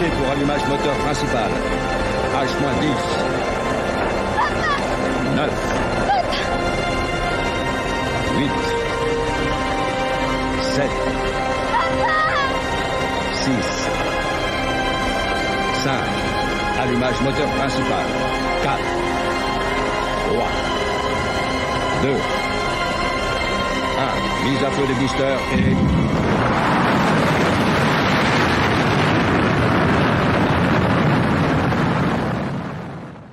Activé pour allumage moteur principal. H-10. 9. 8. 7. 6. 5. Allumage moteur principal. 4. 3. 2. 1. Mise à feu des boosters et...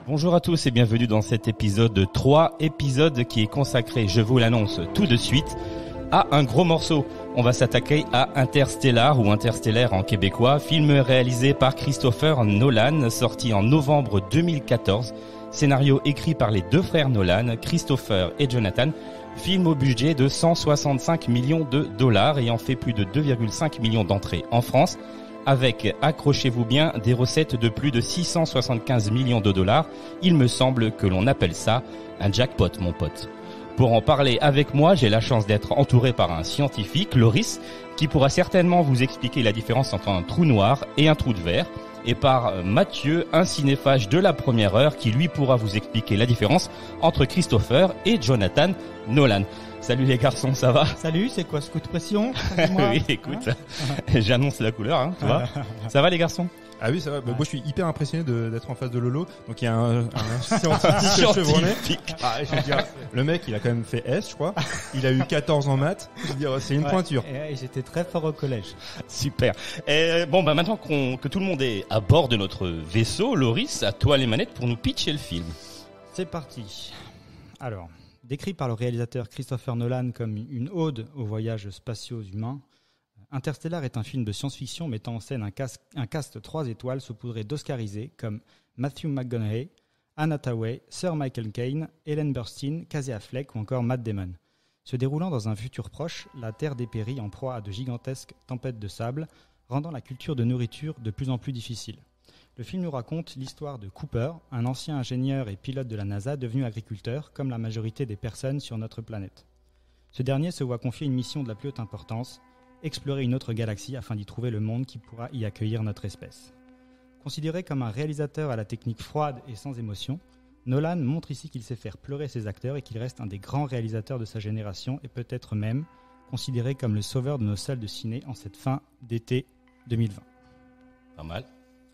Bonjour à tous et bienvenue dans cet épisode 3, épisode qui est consacré, je vous l'annonce tout de suite, à un gros morceau. On va s'attaquer à Interstellar ou Interstellaire en québécois, film réalisé par Christopher Nolan, sorti en novembre 2014. Scénario écrit par les deux frères Nolan, Christopher et Jonathan. Film au budget de 165 millions de dollars ayant fait plus de 2,5 millions d'entrées en France, avec, accrochez-vous bien, des recettes de plus de 675 millions de dollars. Il me semble que l'on appelle ça un jackpot, mon pote. Pour en parler avec moi, j'ai la chance d'être entouré par un scientifique, Loris, qui pourra certainement vous expliquer la différence entre un trou noir et un trou de verre, et par Mathieu, un cinéphage de la première heure, qui lui pourra vous expliquer la différence entre Christopher et Jonathan Nolan. Salut les garçons, ça va? Salut, c'est quoi ce coup de pression? Oui, écoute, j'annonce la couleur, hein, tu vois. Ça va les garçons? Ah oui, ça va. Moi, je suis hyper impressionné d'être en face de Lolo. Donc, il y a un scientifique chevronné. Ah, je veux dire, le mec, il a quand même fait S, je crois. Il a eu 14 en maths. Je veux dire, c'est une pointure. Et j'étais très fort au collège. Super. Et bon, bah maintenant que tout le monde est à bord de notre vaisseau, Loris, à toi les manettes pour nous pitcher le film. C'est parti. Alors, décrit par le réalisateur Christopher Nolan comme une ode aux voyages spatiaux humains, Interstellar est un film de science-fiction mettant en scène un cast 3 étoiles saupoudré d'oscarisés comme Matthew McConaughey, Anne Hathaway, Sir Michael Caine, Ellen Burstyn, Casey Affleck ou encore Matt Damon. Se déroulant dans un futur proche, la Terre dépérit en proie à de gigantesques tempêtes de sable, rendant la culture de nourriture de plus en plus difficile. Le film nous raconte l'histoire de Cooper, un ancien ingénieur et pilote de la NASA devenu agriculteur, comme la majorité des personnes sur notre planète. Ce dernier se voit confier une mission de la plus haute importance, explorer une autre galaxie afin d'y trouver le monde qui pourra y accueillir notre espèce. Considéré comme un réalisateur à la technique froide et sans émotion, Nolan montre ici qu'il sait faire pleurer ses acteurs et qu'il reste un des grands réalisateurs de sa génération et peut-être même considéré comme le sauveur de nos salles de ciné en cette fin d'été 2020. Pas mal.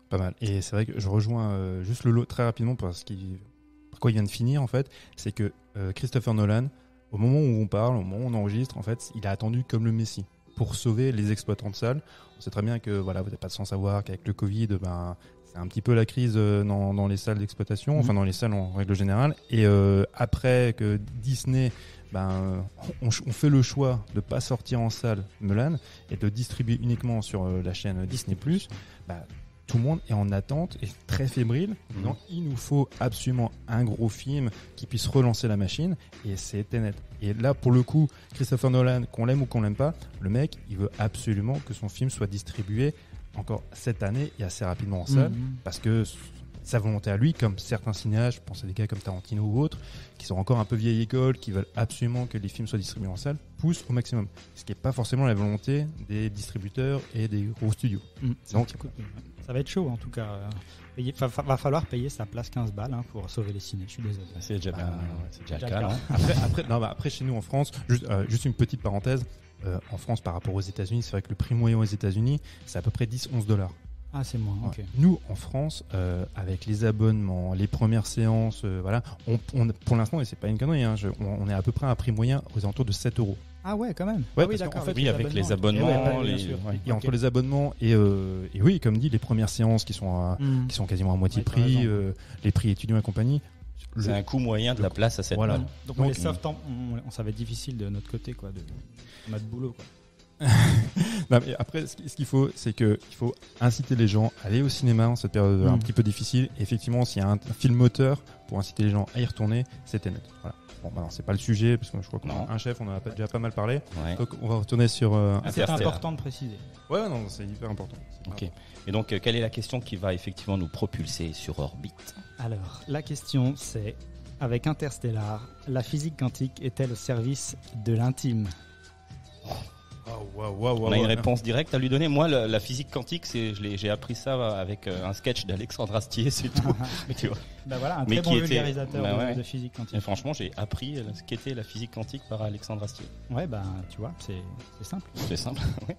Pas mal. Et c'est vrai que je rejoins juste Lolo très rapidement par quoi il vient de finir en fait. C'est que Christopher Nolan, au moment où on parle, au moment où on enregistre, en fait, il a attendu comme le Messie pour sauver les exploitants de salles. On sait très bien que voilà, vous n'êtes pas sans savoir qu'avec le Covid, c'est un petit peu la crise dans les salles d'exploitation, enfin dans les salles en règle générale. Et après que Disney, on fait le choix de pas sortir en salle Mulan et de distribuer uniquement sur la chaîne Disney+. Tout le monde est en attente et très fébrile. Donc, il nous faut absolument un gros film qui puisse relancer la machine. Et c'était net. Et là, pour le coup, Christopher Nolan, qu'on l'aime ou qu'on l'aime pas, le mec, il veut absolument que son film soit distribué encore cette année et assez rapidement en salle. Parce que sa volonté à lui, comme certains cinéastes, je pense à des gars comme Tarantino ou autres, qui sont encore un peu vieille école, qui veulent absolument que les films soient distribués en salle, poussent au maximum. Ce qui n'est pas forcément la volonté des distributeurs et des gros studios. Donc, ça va être chaud en tout cas. Va falloir payer sa place 15 balles pour sauver les ciné. Je suis désolé. C'est déjà le cas. Après, chez nous en France, juste une petite parenthèse. En France, par rapport aux États-Unis, c'est vrai que le prix moyen aux États-Unis, c'est à peu près 10-11 $. Ah, c'est moins, ok. Nous, en France, avec les abonnements, les premières séances, voilà, pour l'instant, et c'est pas une connerie, on est à peu près à un prix moyen aux alentours de 7 €. Ah ouais, quand même. Ouais, oui, parce d'accord. qu'en fait, oui, avec les abonnements, et entre les abonnements et oui, comme dit, les premières séances qui sont quasiment à moitié prix, les prix étudiants et compagnie. C'est un coût moyen de la place à 7 balles. Donc les soft, ça va être difficile de notre côté, quoi, de notre boulot, quoi. Non, mais après, ce qu'il faut, c'est qu'il faut inciter les gens à aller au cinéma en cette période un petit peu difficile. Et effectivement, s'il y a un film moteur pour inciter les gens à y retourner, c'est Tenet. Voilà. Bon, non, c'est pas le sujet, parce que je crois qu'on a un chef, on en a déjà pas mal parlé. Ouais. Donc, on va retourner sur. C'est important de préciser. Ouais, non, c'est hyper important. Ok. Et donc, quelle est la question qui va effectivement nous propulser sur orbite? Alors, la question, c'est avec Interstellar, la physique quantique est-elle au service de l'intime? On a une réponse directe à lui donner. Moi, la physique quantique, j'ai appris ça avec un sketch d'Alexandre Astier, c'est tout. Tu vois. Bah voilà, un Mais très bon qui était- vulgarisateur bah ouais. de physique Et quantique. franchement, j'ai appris ce qu'était la physique quantique par Alexandre Astier. Ouais, bah tu vois, c'est simple. C'est simple. Ouais.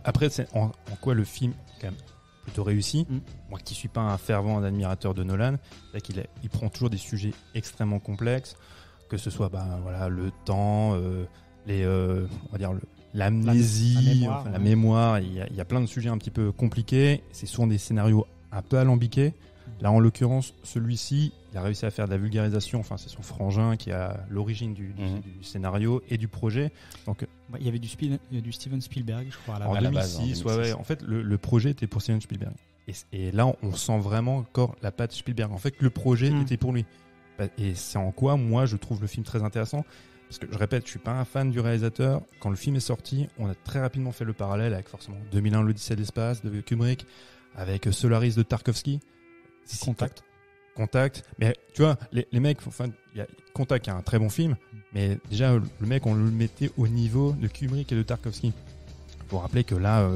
Après, c'est en quoi le film est quand même plutôt réussi. Mm. Moi qui suis pas un fervent admirateur de Nolan, c'est qu'il il prend toujours des sujets extrêmement complexes, que ce soit le temps, on va dire l'amnésie, la mémoire, enfin, la ouais. mémoire. Il y a plein de sujets un petit peu compliqués. C'est souvent des scénarios un peu alambiqués. Là, en l'occurrence, celui-ci, il a réussi à faire de la vulgarisation. Enfin, c'est son frangin qui a l'origine du scénario et du projet. Donc, Ouais, il y avait du Steven Spielberg, je crois, à la en base. la base, 2006, en 2006. ouais. En fait, le projet était pour Steven Spielberg. Et là, on sent vraiment encore la patte Spielberg. En fait, le projet était pour lui. Et c'est en quoi, moi, je trouve le film très intéressant. Parce que, je répète, je suis pas un fan du réalisateur. Quand le film est sorti, on a très rapidement fait le parallèle avec forcément 2001, l'Odyssée de l'espace de Kubrick, avec Solaris de Tarkovsky. Contact. Mais tu vois, les mecs, enfin, il y a Contact qui est un très bon film, mais déjà, le mec, on le mettait au niveau de Kubrick et de Tarkovsky. Pour rappeler que là,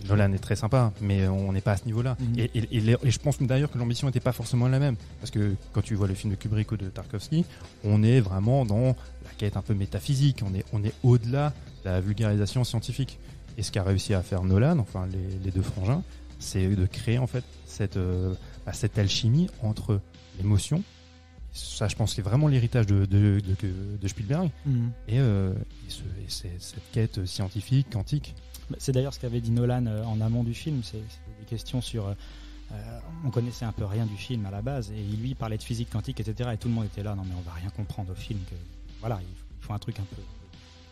Nolan est très sympa, mais on n'est pas à ce niveau-là. Mhm. Et je pense d'ailleurs que l'ambition n'était pas forcément la même. Parce que quand tu vois le film de Kubrick ou de Tarkovsky, on est vraiment dans la quête un peu métaphysique. On est au-delà de la vulgarisation scientifique. Et ce qu'a réussi à faire Nolan, enfin les deux frangins, c'est de créer en fait cette alchimie entre l'émotion. Ça, je pense, c'est vraiment l'héritage de Spielberg Mhm. et cette quête scientifique, quantique. C'est d'ailleurs ce qu'avait dit Nolan en amont du film. C'est des questions sur. On connaissait un peu rien du film à la base, et lui parlait de physique quantique, etc. Et tout le monde était là. Non, mais on va rien comprendre au film. Voilà, il faut un truc un peu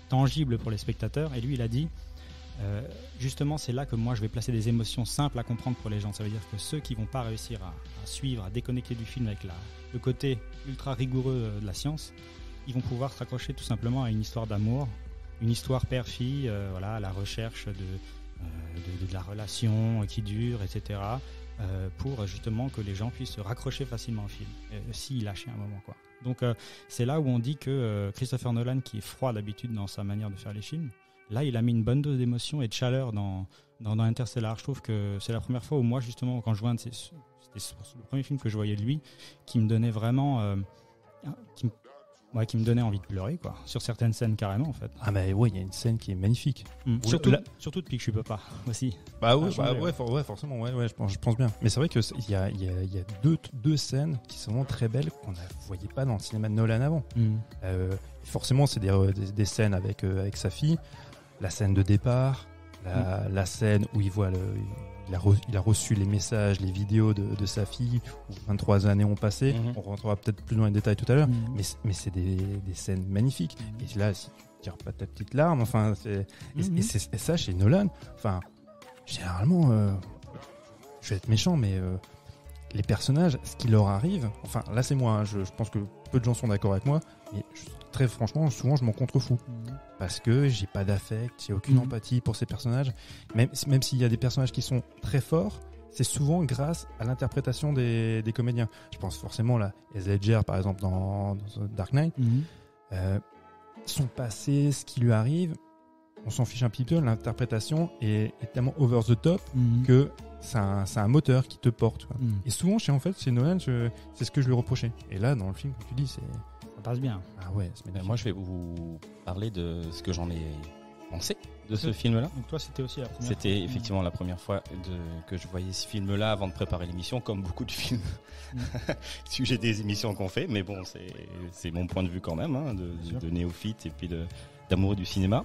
tangible pour les spectateurs. Et lui, il a dit. Justement, c'est là que moi je vais placer des émotions simples à comprendre pour les gens. Ça veut dire que ceux qui vont pas réussir à suivre, à déconnecter du film avec le côté ultra rigoureux de la science, ils vont pouvoir se raccrocher tout simplement à une histoire d'amour, une histoire père-fille, à la recherche de la relation qui dure, etc. Pour justement que les gens puissent se raccrocher facilement au film, s'ils lâchaient un moment, quoi. Donc c'est là où on dit que Christopher Nolan, qui est froid d'habitude dans sa manière de faire les films, là, il a mis une bonne dose d'émotion et de chaleur dans Interstellar. Je trouve que c'est la première fois où moi, justement, quand je vois c'était le premier film que je voyais de lui, qui me donnait vraiment, qui me donnait envie de pleurer, quoi. Sur certaines scènes, carrément, en fait. Ah mais ouais, il y a une scène qui est magnifique. Surtout depuis que je suis papa, aussi. Bah ouais, changé, forcément, ouais, je pense bien. Mais c'est vrai que il y a deux scènes qui sont vraiment très belles qu'on ne voyait pas dans le cinéma de Nolan avant. Forcément, c'est des scènes avec sa fille. La scène de départ, la scène où il voit il a reçu les messages, les vidéos de sa fille, où 23 années ont passé. On rentrera peut-être plus dans les détails tout à l'heure, mais c'est des scènes magnifiques. Et là, si tu tires pas ta petite larme, enfin, et ça, chez Nolan, enfin, généralement, je vais être méchant, mais les personnages, ce qui leur arrive, enfin, là, c'est moi, hein, je pense que peu de gens sont d'accord avec moi, mais très franchement, souvent, je m'en contrefous. Parce que j'ai pas d'affect, j'ai aucune empathie pour ces personnages. Même s'il y a des personnages qui sont très forts, c'est souvent grâce à l'interprétation des comédiens. Je pense forcément à Heath Ledger, par exemple, dans Dark Knight. Son passé, ce qui lui arrive, on s'en fiche un petit peu. L'interprétation est tellement over the top que c'est un moteur qui te porte, quoi. Et souvent, chez Nolan, c'est ce que je lui reprochais. Et là, dans le film, comme tu dis, ça passe bien. Ah ouais, c'est magnifique. Moi, je vais vous parler de ce que j'en ai pensé de ce film-là. Donc toi, c'était aussi la première C'était effectivement la première fois que je voyais ce film-là avant de préparer l'émission, comme beaucoup de films sujet des émissions qu'on fait. Mais bon, c'est mon point de vue quand même, hein, de néophyte et puis d'amoureux du cinéma.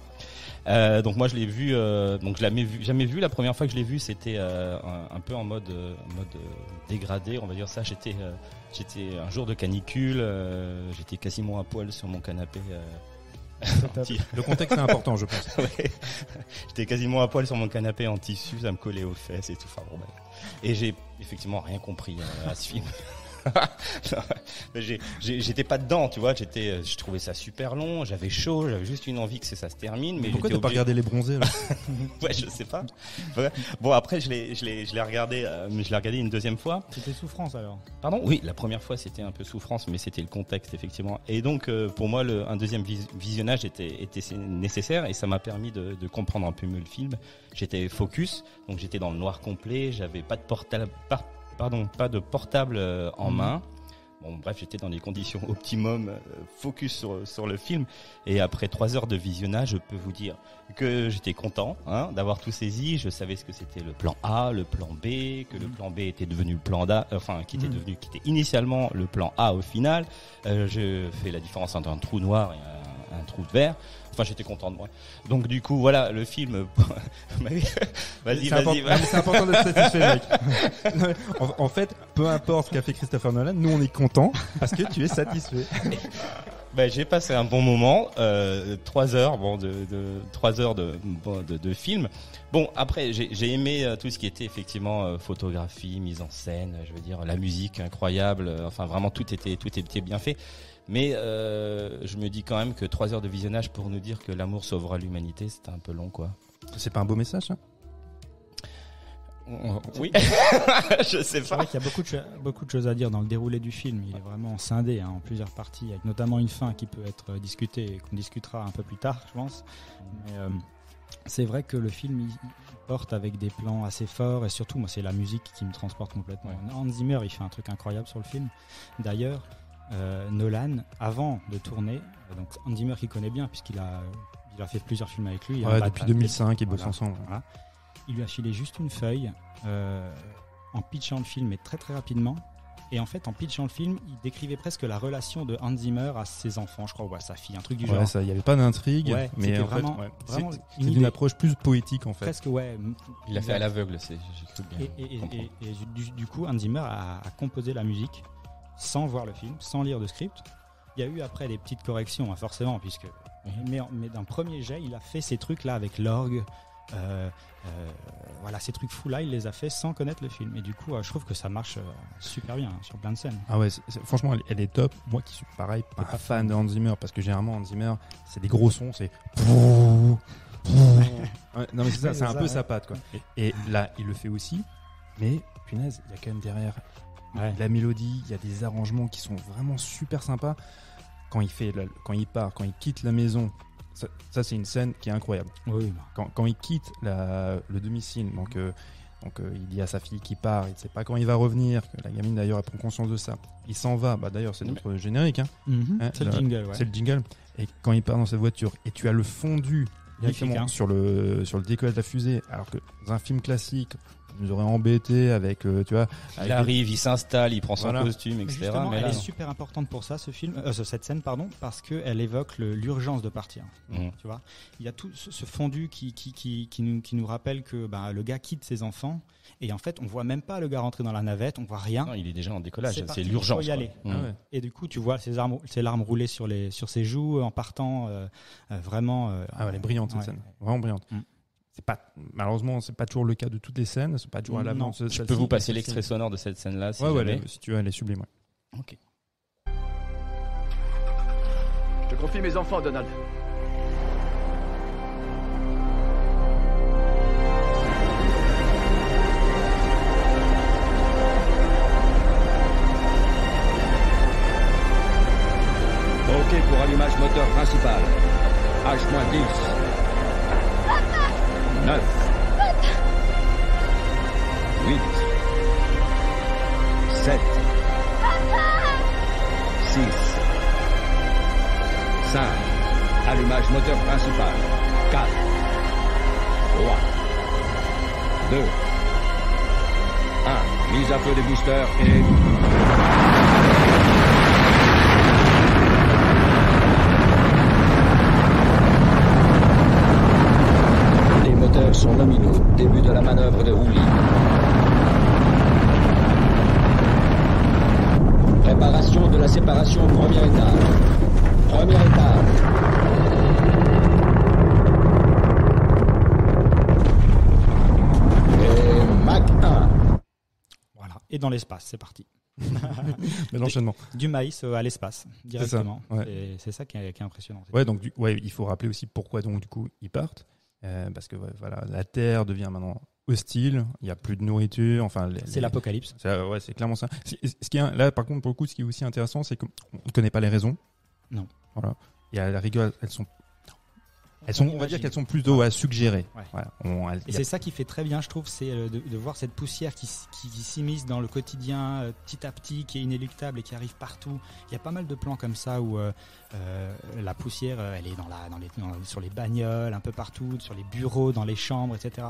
Donc moi, je l'ai vu. Donc je l'avais jamais vu. La première fois que je l'ai vu, c'était un peu en mode dégradé, on va dire ça. J'étais un jour de canicule. J'étais quasiment à poil sur mon canapé. Le contexte est important, je pense. Ouais. J'étais quasiment à poil sur mon canapé en tissu, ça me collait aux fesses et tout. Enfin, bon, et j'ai effectivement rien compris à ce film. J'étais pas dedans, tu vois. Je trouvais ça super long. J'avais chaud. J'avais juste une envie que ça se termine. Mais pourquoi j'étais t'as pas regardé les bronzés là? Ouais, je sais pas. Ouais. Bon, après, je l'ai regardé, mais je l'ai regardé une deuxième fois. C'était souffrance alors. Pardon? Oui, la première fois, c'était un peu souffrance, mais c'était le contexte, effectivement. Et donc, pour moi, un deuxième visionnage était nécessaire et ça m'a permis de comprendre un peu mieux le film. J'étais focus, donc j'étais dans le noir complet. J'avais pas de portable en main. Bon, bref, j'étais dans les conditions optimum, focus sur le film. Et après 3 heures de visionnage, je peux vous dire que j'étais content d'avoir tout saisi. Je savais ce que c'était le plan A, le plan B, que le plan B était devenu le plan A, qui était initialement le plan A au final. Je fais la différence entre un trou noir et un trou de verre. Enfin, j'étais content de moi. Donc, du coup, voilà, le film. Vas-y. C'est important d'être satisfait, mec. En fait, peu importe ce qu'a fait Christopher Nolan, nous on est contents parce que tu es satisfait. J'ai passé un bon moment, 3 heures, 3 heures de film. Bon, après, j'ai aimé tout ce qui était effectivement photographie, mise en scène, je veux dire, la musique incroyable. Enfin, vraiment, tout était bien fait. Mais je me dis quand même que 3 heures de visionnage pour nous dire que l'amour sauvera l'humanité, c'était un peu long, quoi. C'est pas un beau message, ça? Oui, je sais C'est pas. vrai qu'il y a beaucoup de choses à dire dans le déroulé du film. Il est vraiment scindé en plusieurs parties, avec notamment une fin qui peut être discutée et qu'on discutera un peu plus tard, je pense. Mais c'est vrai que le film il porte avec des plans assez forts et surtout, moi, c'est la musique qui me transporte complètement. Ouais. Hans Zimmer, il fait un truc incroyable sur le film. D'ailleurs, Nolan, avant de tourner, donc Hans Zimmer qu'il connaît bien puisqu'il a fait plusieurs films avec lui. Depuis 2005, ils bossent ensemble. Voilà. Il lui a filé juste une feuille en pitchant le film, mais très très rapidement. Et en fait, en pitchant le film, il décrivait presque la relation de Hans Zimmer à ses enfants, je crois, ou à sa fille, un truc du genre. Il n'y avait pas d'intrigue, mais en vraiment, fait, c'est une approche plus poétique en fait. Presque, ouais. Il l'a fait à l'aveugle, j'ai cru bien. Et du coup, Hans Zimmer a composé la musique sans voir le film, sans lire de script. Il y a eu après des petites corrections, forcément, puisque. Mais d'un premier jet, il a fait ces trucs-là avec l'orgue. Voilà, ces trucs fous-là, il les a fait sans connaître le film. Et du coup, je trouve que ça marche super bien sur plein de scènes. Ah ouais, franchement, elle est top. Moi qui suis pareil, pas fan de Hans Zimmer, parce que généralement, Hans Zimmer, c'est des gros sons, c'est. Non, mais c'est ça, c'est un peu sa patte, quoi. Et là, il le fait aussi, mais punaise, il y a quand même derrière la mélodie, il y a des arrangements qui sont vraiment super sympas. Quand il quitte la maison. Ça c'est une scène qui est incroyable. Oui. Quand il quitte le domicile, donc il dit à sa fille qu'il part, il ne sait pas quand il va revenir, que la gamine d'ailleurs elle prend conscience de ça. Il s'en va, d'ailleurs c'est notre générique. C'est le jingle. Ouais. C'est le jingle. Et quand il part dans cette voiture, et tu as le fondu directement sur le décollage de la fusée, alors que dans un film classique, on nous aurait embêté avec, tu vois. Il arrive, il s'installe, il prend son costume, etc. Justement, mais elle est super importante pour ça, cette scène, parce qu'elle évoque l'urgence de partir. Tu vois, il y a tout ce fondu qui nous rappelle que le gars quitte ses enfants. Et en fait, on voit même pas le gars rentrer dans la navette, on voit rien. Non, il est déjà en décollage, c'est Il l'urgence. faut y aller. Et du coup, tu vois ses larmes rouler sur ses joues en partant. Vraiment. Elle est brillante cette scène, vraiment brillante. Malheureusement, c'est pas toujours le cas de toutes les scènes, c'est pas toujours à l'avance. Je peux vous passer l'extrait sonore de cette scène-là, si jamais. Si tu veux, elle est sublime. Ouais. Ok. Je te confie mes enfants, Donald. OK pour allumage moteur principal. H-10. 9. 8. 7. 6. 5. Allumage moteur principal. 4. 3. 2. 1. Mise à feu des boosters et... Les moteurs sont nominaux. Début de la manœuvre de roulis. Préparation de la séparation première étape. Première étape. Et Mach 1. Voilà. Et dans l'espace, c'est parti. Mais l'enchaînement. Du maïs à l'espace, directement. C'est ça, ouais. C'est ça qui est impressionnant. Ouais, donc il faut rappeler aussi pourquoi donc du coup ils partent, parce que voilà, la Terre devient maintenant hostile, il y a plus de nourriture, enfin c'est l'apocalypse. C'est clairement ça. Ce qui est, là par contre pour le coup, ce qui est aussi intéressant, c'est qu'on ne connaît pas les raisons. Non. Voilà. Et à la rigueur, on va dire qu'elles sont plutôt à suggérer. Ouais. Voilà. Et c'est ça qui fait très bien, je trouve, c'est de voir cette poussière qui s'immisce dans le quotidien petit à petit, qui est inéluctable et qui arrive partout. Il y a pas mal de plans comme ça où la poussière, elle est sur les bagnoles, un peu partout, sur les bureaux, dans les chambres, etc.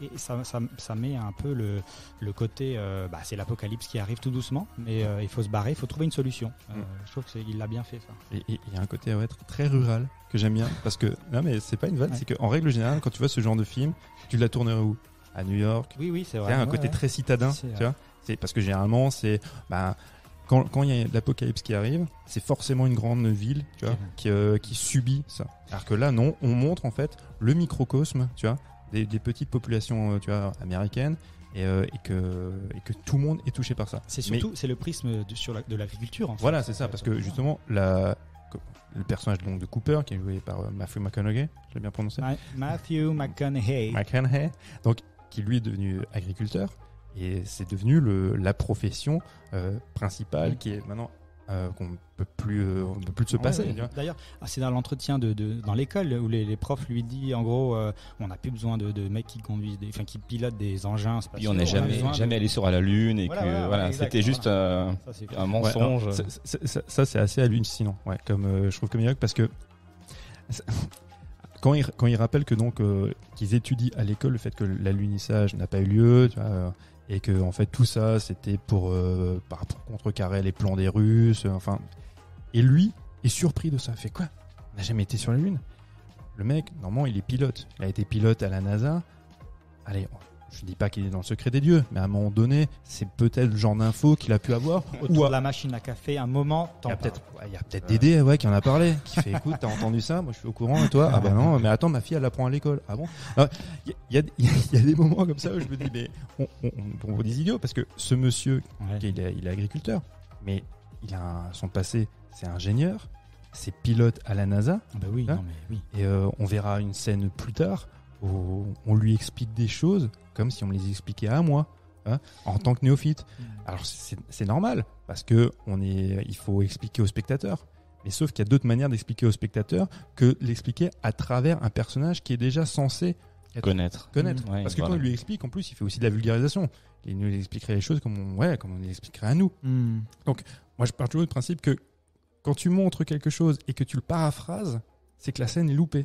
Et ça met un peu le côté, c'est l'apocalypse qui arrive tout doucement, mais il faut se barrer, il faut trouver une solution. Je trouve qu'il l'a bien fait, ça. Et il y a un côté très rural que j'aime bien, parce que non mais c'est pas une vanne, c'est qu'en règle générale, quand tu vois ce genre de film, tu la tournerais où? À New York. Oui, c'est vrai. Il y a un côté très citadin, tu vois. C'est parce que généralement c'est quand il y a l'apocalypse qui arrive, c'est forcément une grande ville, tu vois, qui subit ça. Alors que là non, on montre en fait le microcosme, tu vois, des petites populations, tu vois, américaines. Et que tout le monde est touché par ça. C'est le prisme de l'agriculture. En fait. Voilà, c'est ça, parce que justement le personnage donc de Cooper, qui est joué par Matthew McConaughey, je l'ai bien prononcé. Matthew McConaughey. Donc qui lui est devenu agriculteur, et c'est devenu la profession principale qui est maintenant qu'on ne peut plus se passer. Ouais. D'ailleurs, c'est dans l'entretien dans l'école où les profs lui disent en gros, on n'a plus besoin de mecs qui conduisent, qui pilotent des engins spatiaux. Puis on n'est jamais allé sur la Lune et voilà, c'était juste un mensonge. Ouais, ça c'est assez hallucinant, comme je trouve comme York, parce que quand il rappelle que donc qu'ils étudient à l'école le fait que l'alunissage n'a pas eu lieu, tu vois, et que en fait tout ça c'était pour contrecarrer les plans des Russes, et lui est surpris de ça. Fait quoi? On n'a jamais été sur la Lune. Le mec, normalement, il est pilote. Il a été pilote à la NASA. Allez, je dis pas qu'il est dans le secret des dieux, mais à un moment donné, c'est peut-être le genre d'info qu'il a pu avoir. Autour de la machine à café, un moment. Il y a peut-être Dédé qui en a parlé, qui fait écoute, t'as entendu ça? Moi, je suis au courant, et toi? Ah bah non, mais attends, ma fille, elle l'apprend à l'école. Ah bon? Il y a des moments comme ça où je me dis, mais on vaut des idiots, parce que ce monsieur, il est agriculteur, mais il a son passé, c'est ingénieur, c'est pilote à la NASA. Bah oui, hein, oui. Et on verra une scène plus tard où on lui explique des choses comme si on me les expliquait à moi, hein, en tant que néophyte. Alors c'est normal, parce que il faut expliquer au spectateur. Mais sauf qu'il y a d'autres manières d'expliquer au spectateur que l'expliquer à travers un personnage qui est déjà censé connaître. Ouais, parce que quand il lui explique, en plus, il fait aussi de la vulgarisation. Il nous expliquerait les choses comme on les expliquerait à nous. Donc, moi, je pars toujours du principe que quand tu montres quelque chose et que tu le paraphrases, c'est que la scène est loupée.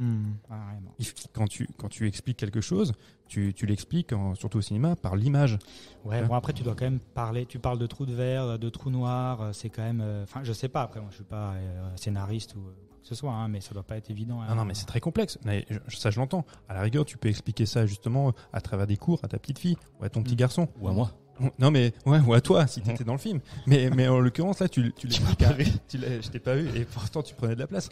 Quand tu expliques quelque chose, tu l'expliques, surtout au cinéma, par l'image. Ouais, bon, après, tu dois quand même parler. Tu parles de trous de verre, de trous noirs. C'est quand même. Je sais pas. Après, moi, je suis pas scénariste ou quoi que ce soit, hein, mais ça doit pas être évident. Non, mais c'est très complexe. Mais ça, je l'entends. À la rigueur, tu peux expliquer ça justement à travers des cours à ta petite fille ou à ton petit garçon. Ou à moi. Non mais ou à toi si t'étais dans le film. Mais en l'occurrence là tu l'expliques. Je t'ai pas vu et pourtant tu prenais de la place.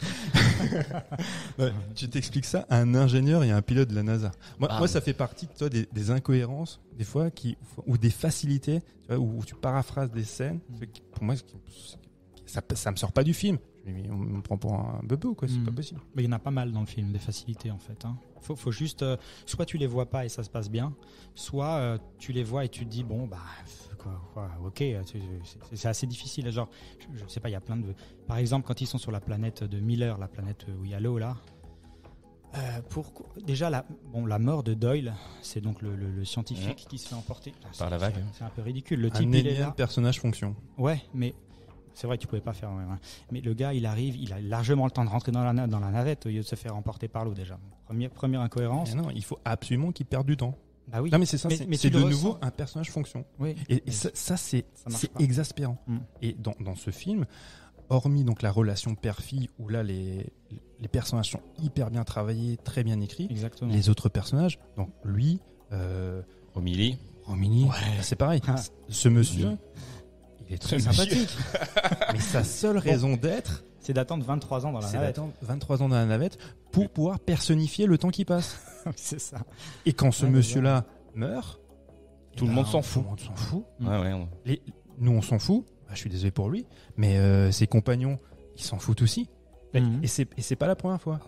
Tu t'expliques ça à un ingénieur et à un pilote de la NASA. Moi ça fait partie de toi des incohérences des fois ou des facilités, tu vois, où tu paraphrases des scènes. Pour moi ça me sort pas du film. On me prend pour un bebou, quoi. C'est pas possible. Mais il y en a pas mal dans le film, des facilités en fait. Faut juste, soit tu les vois pas et ça se passe bien, soit tu les vois et tu te dis bon ok, c'est assez difficile. Genre, je sais pas, il y a plein de. Par exemple, quand ils sont sur la planète de Miller, la planète où il y a l'eau là. Déjà la mort de Doyle, c'est donc le scientifique qui se fait emporter par la vague. C'est un peu ridicule. Le type, il est là. Personnage fonction. Ouais, mais. C'est vrai que tu pouvais pas faire. Mais le gars, il arrive, il a largement le temps de rentrer dans la navette au lieu de se faire emporter par l'eau déjà. Première incohérence. Non, il faut absolument qu'il perde du temps. Bah oui. Non mais c'est ça, mais c'est de nouveau un personnage fonction. Oui. Et ça c'est exaspérant. Et dans ce film, hormis donc la relation père-fille où là les personnages sont hyper bien travaillés, très bien écrits. Exactement. Les autres personnages, donc lui, Romilly, c'est pareil. Ce monsieur. Il est très sympathique. Mais sa seule raison d'être, c'est d'attendre 23 ans dans la navette. 23 ans dans la navette pour pouvoir personnifier le temps qui passe. C'est ça. Et quand ce monsieur-là meurt, tout le monde s'en fout. Tout le monde s'en fout. Ouais. Nous, on s'en fout. je suis désolé pour lui, mais ses compagnons, ils s'en foutent aussi. Mhm. Et c'est pas la première fois.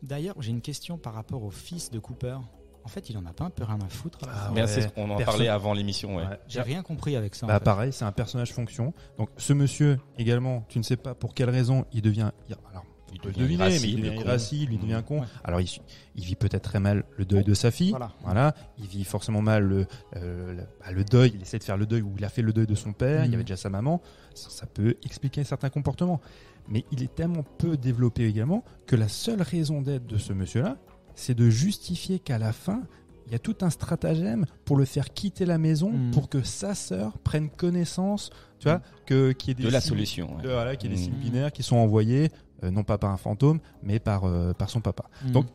D'ailleurs, j'ai une question par rapport au fils de Cooper. En fait, il en a pas un peu rien à foutre. Là. Ah Bien, ouais, c'est ce qu'on en personne- parlait avant l'émission. Ouais. Ouais. J'ai rien compris avec ça. en Bah fait. pareil, c'est un personnage fonction. Donc ce monsieur également, tu ne sais pas pour quelle raison il devient. Alors, Il peut le devient deviner, mais il irascible, devient con. irascible, il devient con. Ouais. Alors il vit peut-être très mal le deuil de sa fille. Voilà. Il vit forcément mal le deuil. Il essaie de faire le deuil, ou il a fait le deuil de son père. Il y avait déjà sa maman. Ça peut expliquer certains comportements. Mais il est tellement peu développé également que la seule raison d'être de ce monsieur-là, c'est de justifier qu'à la fin, il y a tout un stratagème pour le faire quitter la maison, pour que sa sœur prenne connaissance, tu vois, qu'il y ait des De la signes- solution. Ouais. voilà, qu'il y ait des Mm. signes binaires qui sont envoyés, non pas par un fantôme, mais par son papa. Donc,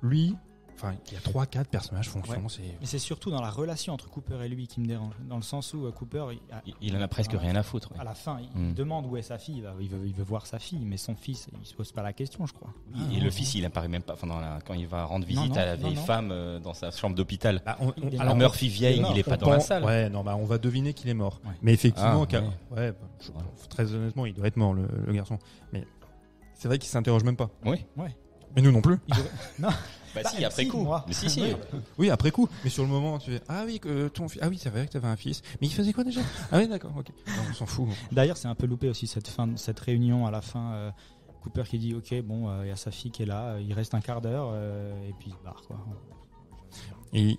lui, enfin, il y a 3-4 personnages fonctions. Mais c'est surtout dans la relation entre Cooper et lui qui me dérange. Dans le sens où Cooper, Il en a presque rien à foutre. Ouais. à la fin, il demande où est sa fille. Il veut voir sa fille, mais son fils, il se pose pas la question, je crois. Et le fils, il apparaît même pas. Enfin, quand il va rendre visite Non, à la vieille non. femme dans sa chambre d'hôpital. Bah, Il est Alors mort. Murphy vieille, Il est mort. il est pas dans la salle. Ouais, non, bah, on va deviner qu'il est mort. Ouais. Mais effectivement, Ah, très honnêtement, il doit être mort, le garçon. Mais c'est vrai qu'il s'interroge même pas. Oui. Ouais. Mais nous non plus. Bah, si, après si, coup. moi. Mais si. Oui, après coup. Mais sur le moment, tu fais ah oui, que ton fils. Ah oui, c'est vrai que t'avais un fils. Mais il faisait quoi déjà? Ah oui, d'accord, ok. Non, on s'en fout. D'ailleurs, c'est un peu loupé aussi cette réunion à la fin. Cooper qui dit ok, bon, il y a sa fille qui est là, il reste un quart d'heure et puis il se barre quoi. Et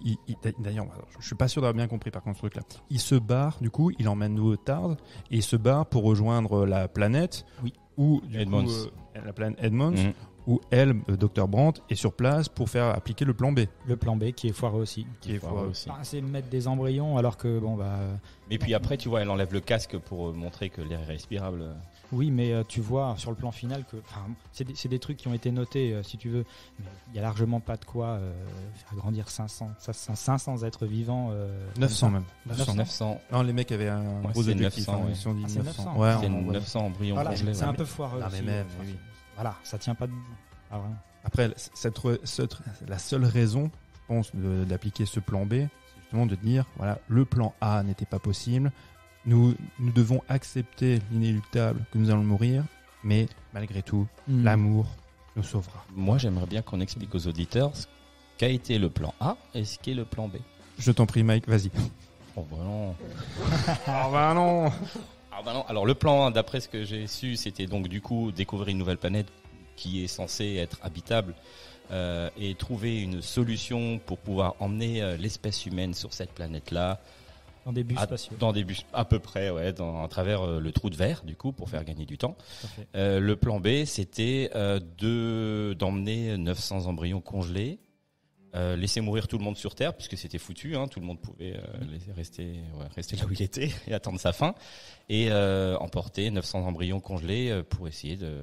d'ailleurs, je suis pas sûr d'avoir bien compris par contre ce truc-là. Il se barre, du coup, il emmène nous Tard et il se barre pour rejoindre la planète. Oui. Où du Edmonds. coup, la planète Edmonds, Mhm. où elle, Dr Brandt, est sur place pour faire appliquer le plan B. Le plan B qui est foireux aussi. Qui est foireux aussi. Enfin, c'est mettre des embryons alors que bon bah Et puis après, tu vois, elle enlève le casque pour montrer que l'air est respirable. oui, mais tu vois sur le plan final que c'est des trucs qui ont été notés si tu veux, mais il y a largement pas de quoi faire grandir 500 êtres vivants. 900 même. 900. Non, les mecs avaient un Ouais, gros c'est objectif. 900, ouais. Ils se sont dit Ah, c'est 900. 900. Ouais, C'est on- 900 embryons Voilà, congelés. c'est ouais. un peu foireux. Non, mais aussi, même, enfin, oui. Voilà, ça tient pas debout. Ah, vraiment. Après, la seule raison, je pense, d'appliquer ce plan B, c'est justement de dire, voilà, le plan A n'était pas possible. Nous devons accepter l'inéluctable que nous allons mourir, mais malgré tout, l'amour nous sauvera. Moi, j'aimerais bien qu'on explique aux auditeurs ce qu'a été le plan A et ce qu'est le plan B. Je t'en prie, Mike, vas-y. Oh bah non. Ah bah non. Ah bah non. Alors le plan 1, d'après ce que j'ai su, c'était donc du coup découvrir une nouvelle planète qui est censée être habitable et trouver une solution pour pouvoir emmener l'espèce humaine sur cette planète-là. Dans des bus à, spatiaux. dans des bus à peu près, ouais, à travers le trou de verre du coup pour faire gagner du temps. Tout à fait. Le plan B, c'était d'emmener 900 embryons congelés. Laisser mourir tout le monde sur Terre puisque c'était foutu, hein, tout le monde pouvait rester là où il était et attendre sa fin et emporter 900 embryons congelés pour essayer de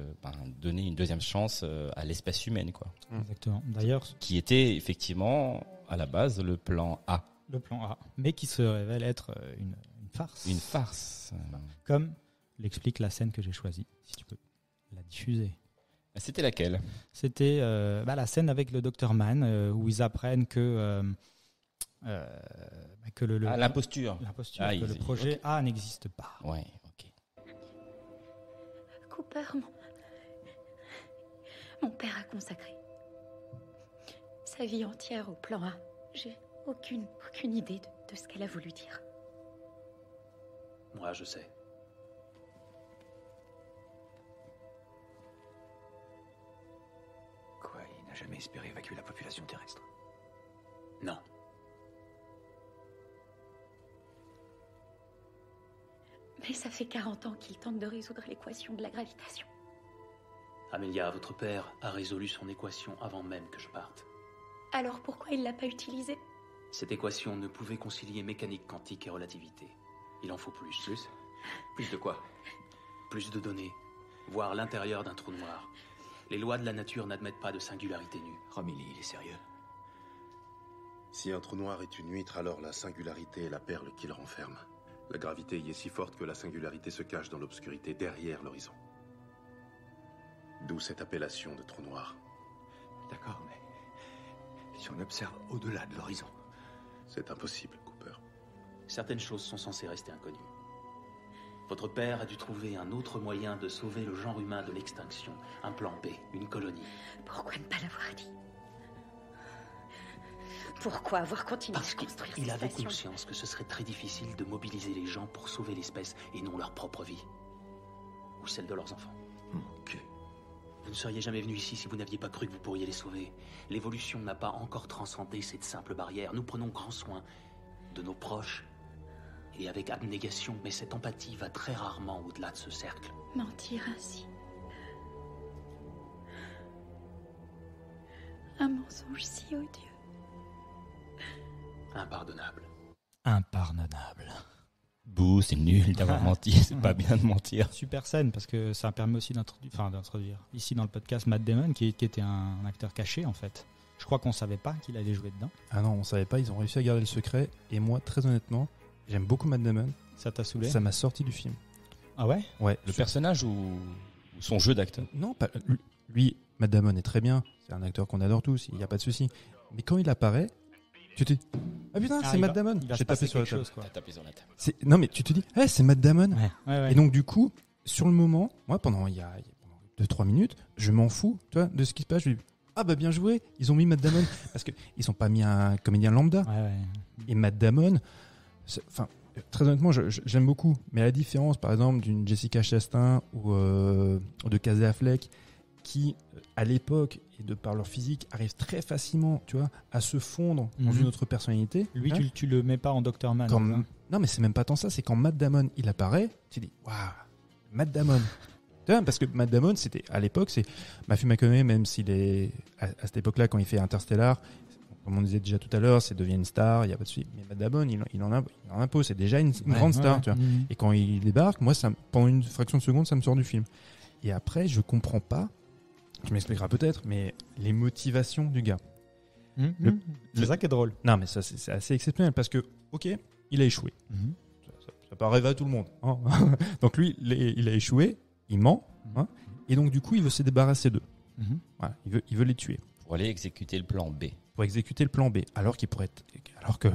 donner une deuxième chance à l'espèce humaine quoi. Exactement. D'ailleurs, Qui était effectivement à la base le plan A. le plan A, mais qui se révèle être une farce. Une farce. Comme l'explique la scène que j'ai choisie, si tu peux la diffuser. C'était laquelle? C'était la scène avec le Dr Mann où ils apprennent que l'imposture. l'imposture, Ah, que le projet ok. A n'existe pas. Ouais, ok. Cooper, mon père a consacré sa vie entière au plan A. J'ai aucune idée de ce qu'elle a voulu dire. Moi, je sais. Quoi, il n'a jamais espéré évacuer la population terrestre? Non. Mais ça fait 40 ans qu'il tente de résoudre l'équation de la gravitation. Amelia, votre père a résolu son équation avant même que je parte. Alors pourquoi il l'a pas utilisée? Cette équation ne pouvait concilier mécanique quantique et relativité. Il en faut plus. Plus de quoi? Plus de données, voire l'intérieur d'un trou noir. Les lois de la nature n'admettent pas de singularité nue. Romilly, il est sérieux. Si un trou noir est une huître, alors la singularité est la perle qui le renferme. La gravité y est si forte que la singularité se cache dans l'obscurité derrière l'horizon. D'où cette appellation de trou noir. D'accord, mais si on observe au-delà de l'horizon. C'est impossible, Cooper. Certaines choses sont censées rester inconnues. Votre père a dû trouver un autre moyen de sauver le genre humain de l'extinction. Un plan B, une colonie. Pourquoi ne pas l'avoir dit? Pourquoi avoir continué Parce de construire qu'il ces avait stations? conscience que ce serait très difficile de mobiliser les gens pour sauver l'espèce et non leur propre vie. Ou celle de leurs enfants. Ok. Vous ne seriez jamais venu ici si vous n'aviez pas cru que vous pourriez les sauver. L'évolution n'a pas encore transcendé cette simple barrière. Nous prenons grand soin de nos proches et avec abnégation, mais cette empathie va très rarement au-delà de ce cercle. Mentir ainsi. Un mensonge si odieux. Impardonnable. Impardonnable. Bouh, c'est nul d'avoir menti, c'est pas bien de mentir. Super scène, parce que ça permet aussi d'introduire ici dans le podcast Matt Damon, qui était un acteur caché en fait. Je crois qu'on savait pas qu'il allait jouer dedans. Ah non, on savait pas, ils ont réussi à garder le secret. Et moi, très honnêtement, j'aime beaucoup Matt Damon. Ça t'a saoulé? Ça m'a sorti du film. Ah ouais? Ouais. Le personnage ou son jeu d'acteur? Non, pas lui. Matt Damon est très bien. C'est un acteur qu'on adore tous. Il n'y a pas de souci. Mais quand il apparaît, tu te dis ah putain, c'est Matt Damon. Il va J'ai se passer tapé sur la quelque table. chose, quoi. T'as tapé sur la table. Non mais tu te dis c'est Matt Damon. Ouais. Et donc du coup, sur le moment, moi pendant il y a 2-3 minutes, je m'en fous, tu vois, de ce qui se passe. Je dis ah bah bien joué, ils ont mis Matt Damon parce que ils sont pas mis un comédien lambda. Ouais. Et Matt Damon, enfin très honnêtement, j'aime beaucoup. Mais à la différence, par exemple, d'une Jessica Chastain ou de Casey Affleck, qui à l'époque et de par leur physique arrivent très facilement, tu vois, à se fondre dans une autre personnalité. Lui, hein, tu le mets pas en Dr. Man. quand, hein. non mais c'est même pas tant ça, c'est quand Matt Damon il apparaît, tu dis waouh, Matt Damon. Tu vois, parce que Matt Damon, c'était à l'époque, c'est Matthew McConaughey, même s'il est à cette époque-là quand il fait Interstellar, comme on disait déjà tout à l'heure, c'est devient une star, il y a pas de souci. Mais Matt Damon, il en impose, c'est déjà une grande star, tu vois. Et quand il débarque, moi, pendant une fraction de seconde, ça me sort du film. Et après, je comprends pas. Tu m'expliqueras peut-être, mais les motivations du gars. C'est ça qui est drôle. Non, mais ça, c'est assez exceptionnel parce que, ok, il a échoué. Ça peut arriver à tout le monde. Hein. Donc lui, il a échoué, il ment, hein, et donc du coup, il veut se débarrasser d'eux. Voilà, il veut les tuer. Pour aller exécuter le plan B. Pour exécuter le plan B. Alors que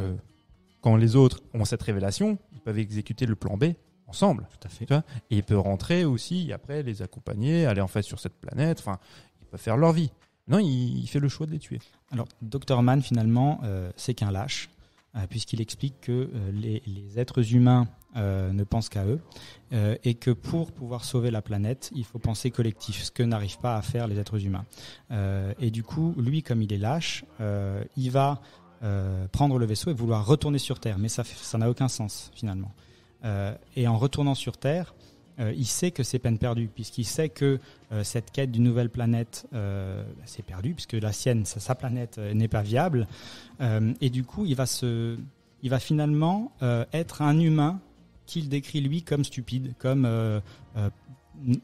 quand les autres ont cette révélation, ils peuvent exécuter le plan B ensemble. Tout à fait. Tu vois, et il peut rentrer aussi, et après les accompagner, aller en fait sur cette planète. Enfin, ils peuvent faire leur vie. Non, il fait le choix de les tuer. Alors, Dr. Man, finalement, c'est qu'un lâche, puisqu'il explique que les êtres humains ne pensent qu'à eux, et que pour pouvoir sauver la planète, il faut penser collectif, ce que n'arrivent pas à faire les êtres humains. Et du coup, lui, comme il est lâche, il va prendre le vaisseau et vouloir retourner sur Terre, mais ça n'a aucun sens, finalement. Et en retournant sur Terre, il sait que c'est peine perdue, puisqu'il sait que cette quête d'une nouvelle planète, c'est perdu, puisque la sienne, sa planète, n'est pas viable. Et du coup, il va finalement être un humain qu'il décrit lui comme stupide, comme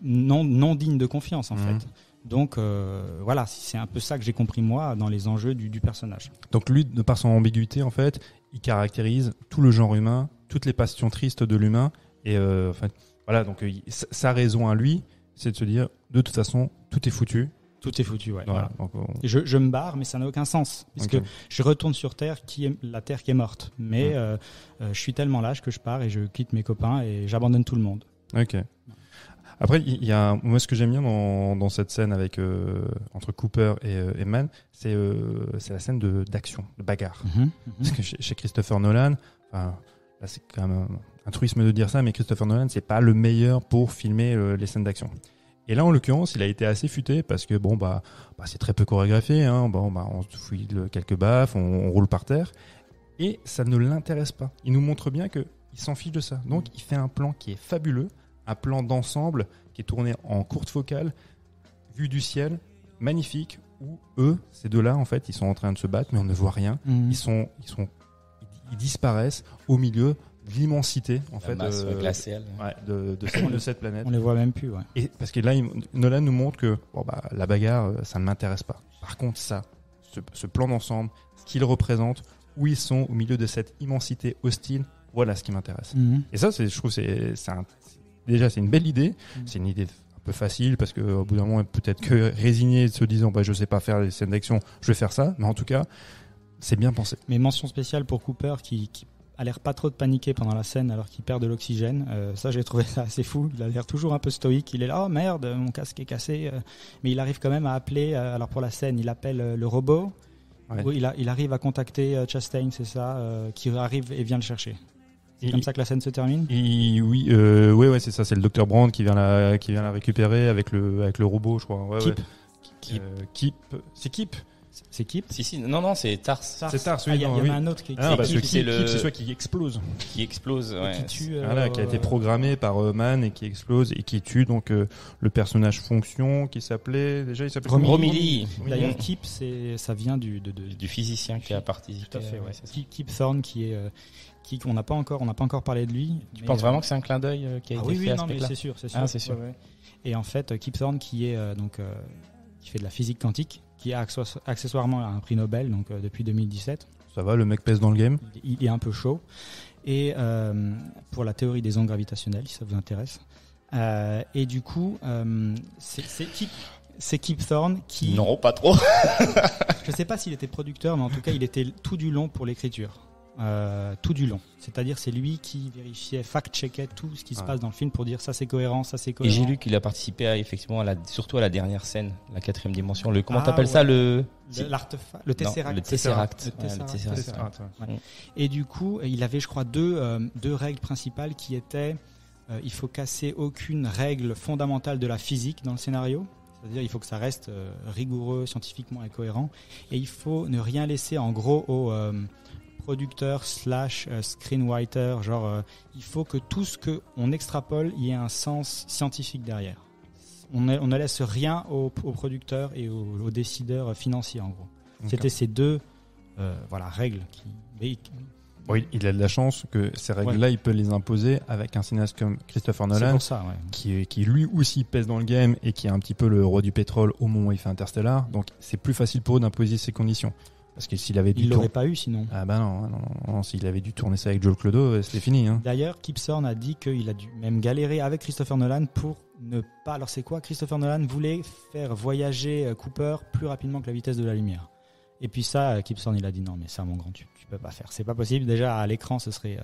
non digne de confiance, en fait. Donc voilà, c'est un peu ça que j'ai compris moi dans les enjeux du personnage. Donc lui, de par son ambiguïté, en fait, il caractérise tout le genre humain, toutes les passions tristes de l'humain, et en fait, voilà, donc sa raison à lui, c'est de se dire, de toute façon, tout est foutu. Tout est foutu, ouais. Voilà. Donc, et je me barre, mais ça n'a aucun sens, puisque je retourne sur Terre, la Terre qui est morte. Mais je suis tellement lâche que je pars et je quitte mes copains et j'abandonne tout le monde. Ok. Après, il y a moi ce que j'aime bien dans cette scène avec entre Cooper et Mann, c'est la scène d'action, de bagarre. Parce que chez Christopher Nolan, enfin, là c'est quand même un truisme de dire ça, mais Christopher Nolan c'est pas le meilleur pour filmer les scènes d'action. Et là en l'occurrence, il a été assez futé parce que c'est très peu chorégraphié, hein. On se fouille quelques baffes, on roule par terre et ça ne l'intéresse pas. Il nous montre bien que il s'en fiche de ça. Donc il fait un plan qui est fabuleux. Un plan d'ensemble qui est tourné en courte focale, vue du ciel, magnifique, où eux, ces deux-là, en fait, ils sont en train de se battre, mais on ne voit rien. Ils disparaissent au milieu de l'immensité, en fait, masse glaciale. De cette planète. On les voit même plus, ouais. Et parce que là, Nolan nous montre que la bagarre, ça ne m'intéresse pas. Par contre, ce plan d'ensemble, ce qu'il représente, où ils sont au milieu de cette immensité hostile, voilà ce qui m'intéresse. Et ça, je trouve, déjà, c'est une belle idée. C'est une idée un peu facile parce qu'au bout d'un moment, peut-être que résigné de se disant je sais pas faire les scènes d'action, je vais faire ça. Mais en tout cas, c'est bien pensé. Mais mention spéciale pour Cooper qui a l'air pas trop de paniquer pendant la scène alors qu'il perd de l'oxygène. Ça, j'ai trouvé ça assez fou. Il a l'air toujours un peu stoïque. Il est là, oh merde, mon casque est cassé. Mais il arrive quand même à appeler. Alors pour la scène, il appelle le robot. Ouais. Oui, il arrive à contacter Chastain, c'est ça, qui arrive et vient le chercher. C'est comme ça que la scène se termine. Ouais, c'est ça. C'est le Dr Brand qui vient la récupérer avec le robot, je crois. Ouais, Kip. Ouais. C'est Kip. C'est Kip. Si, non, c'est Tars. C'est Tars, oui. Il y en oui. a un autre qui Ah, parce que Kip, c'est Kip, c'est celui qui explose. Qui explose, ouais. qui tue. Voilà, qui a été programmé par Man et qui explose et qui tue donc le personnage fonction qui s'appelait Romilly. D'ailleurs, Kip, ça vient du physicien qui a participé. Tout à fait, ouais. C'est ça. Kip Thorne on n'a pas encore parlé de lui. Tu penses vraiment que c'est un clin d'œil qui a été fait à ce mais mec-là? c'est sûr. Ah, c'est sûr. Ouais. Et en fait, Kip Thorne qui est qui fait de la physique quantique, qui a accessoirement un prix Nobel donc depuis 2017. Ça va, le mec pèse dans le game. Il est un peu chaud. Et pour la théorie des ondes gravitationnelles, si ça vous intéresse. Et du coup, c'est Kip Thorne qui. Non, pas trop. Je sais pas s'il était producteur, mais en tout cas, il était tout du long pour l'écriture. Tout du long. C'est-à-dire, c'est lui qui vérifiait, fact-checkait tout ce qui se passe dans le film pour dire ça c'est cohérent, ça c'est Et cohérent. j'ai lu qu'il a participé surtout à la dernière scène, la 4e dimension. Comment t'appelles ça, le Tesseract. Le Tesseract. Le Tesseract. Tesseract. Ouais. Et du coup, il avait, je crois, deux règles principales qui étaient il faut casser aucune règle fondamentale de la physique dans le scénario. C'est-à-dire il faut que ça reste rigoureux, scientifiquement et cohérent. Et il faut ne rien laisser en gros au producteur / screenwriter. Genre, il faut que tout ce qu'on extrapole, il y ait un sens scientifique derrière. On ne laisse rien aux producteurs et aux décideurs financiers en gros. Okay. C'était ces deux règles qui... Oui, il a de la chance que ces règles-là, il peut les imposer avec un cinéaste comme Christopher Nolan, qui lui aussi pèse dans le game et qui est un petit peu le roi du pétrole au moment où il fait Interstellar. Donc c'est plus facile pour eux d'imposer ces conditions. Parce que s'il avait il l'aurait pas eu sinon. Ah bah non, s'il avait dû tourner ça avec Joel Clodo, c'était fini. Hein. D'ailleurs, Kip Thorne a dit qu'il a dû même galérer avec Christopher Nolan pour ne pas. Alors c'est quoi? Christopher Nolan voulait faire voyager Cooper plus rapidement que la vitesse de la lumière. Et puis ça, Kip Thorne, il a dit non, mais ça, mon grand, tu peux pas faire. C'est pas possible. Déjà, à l'écran, ce serait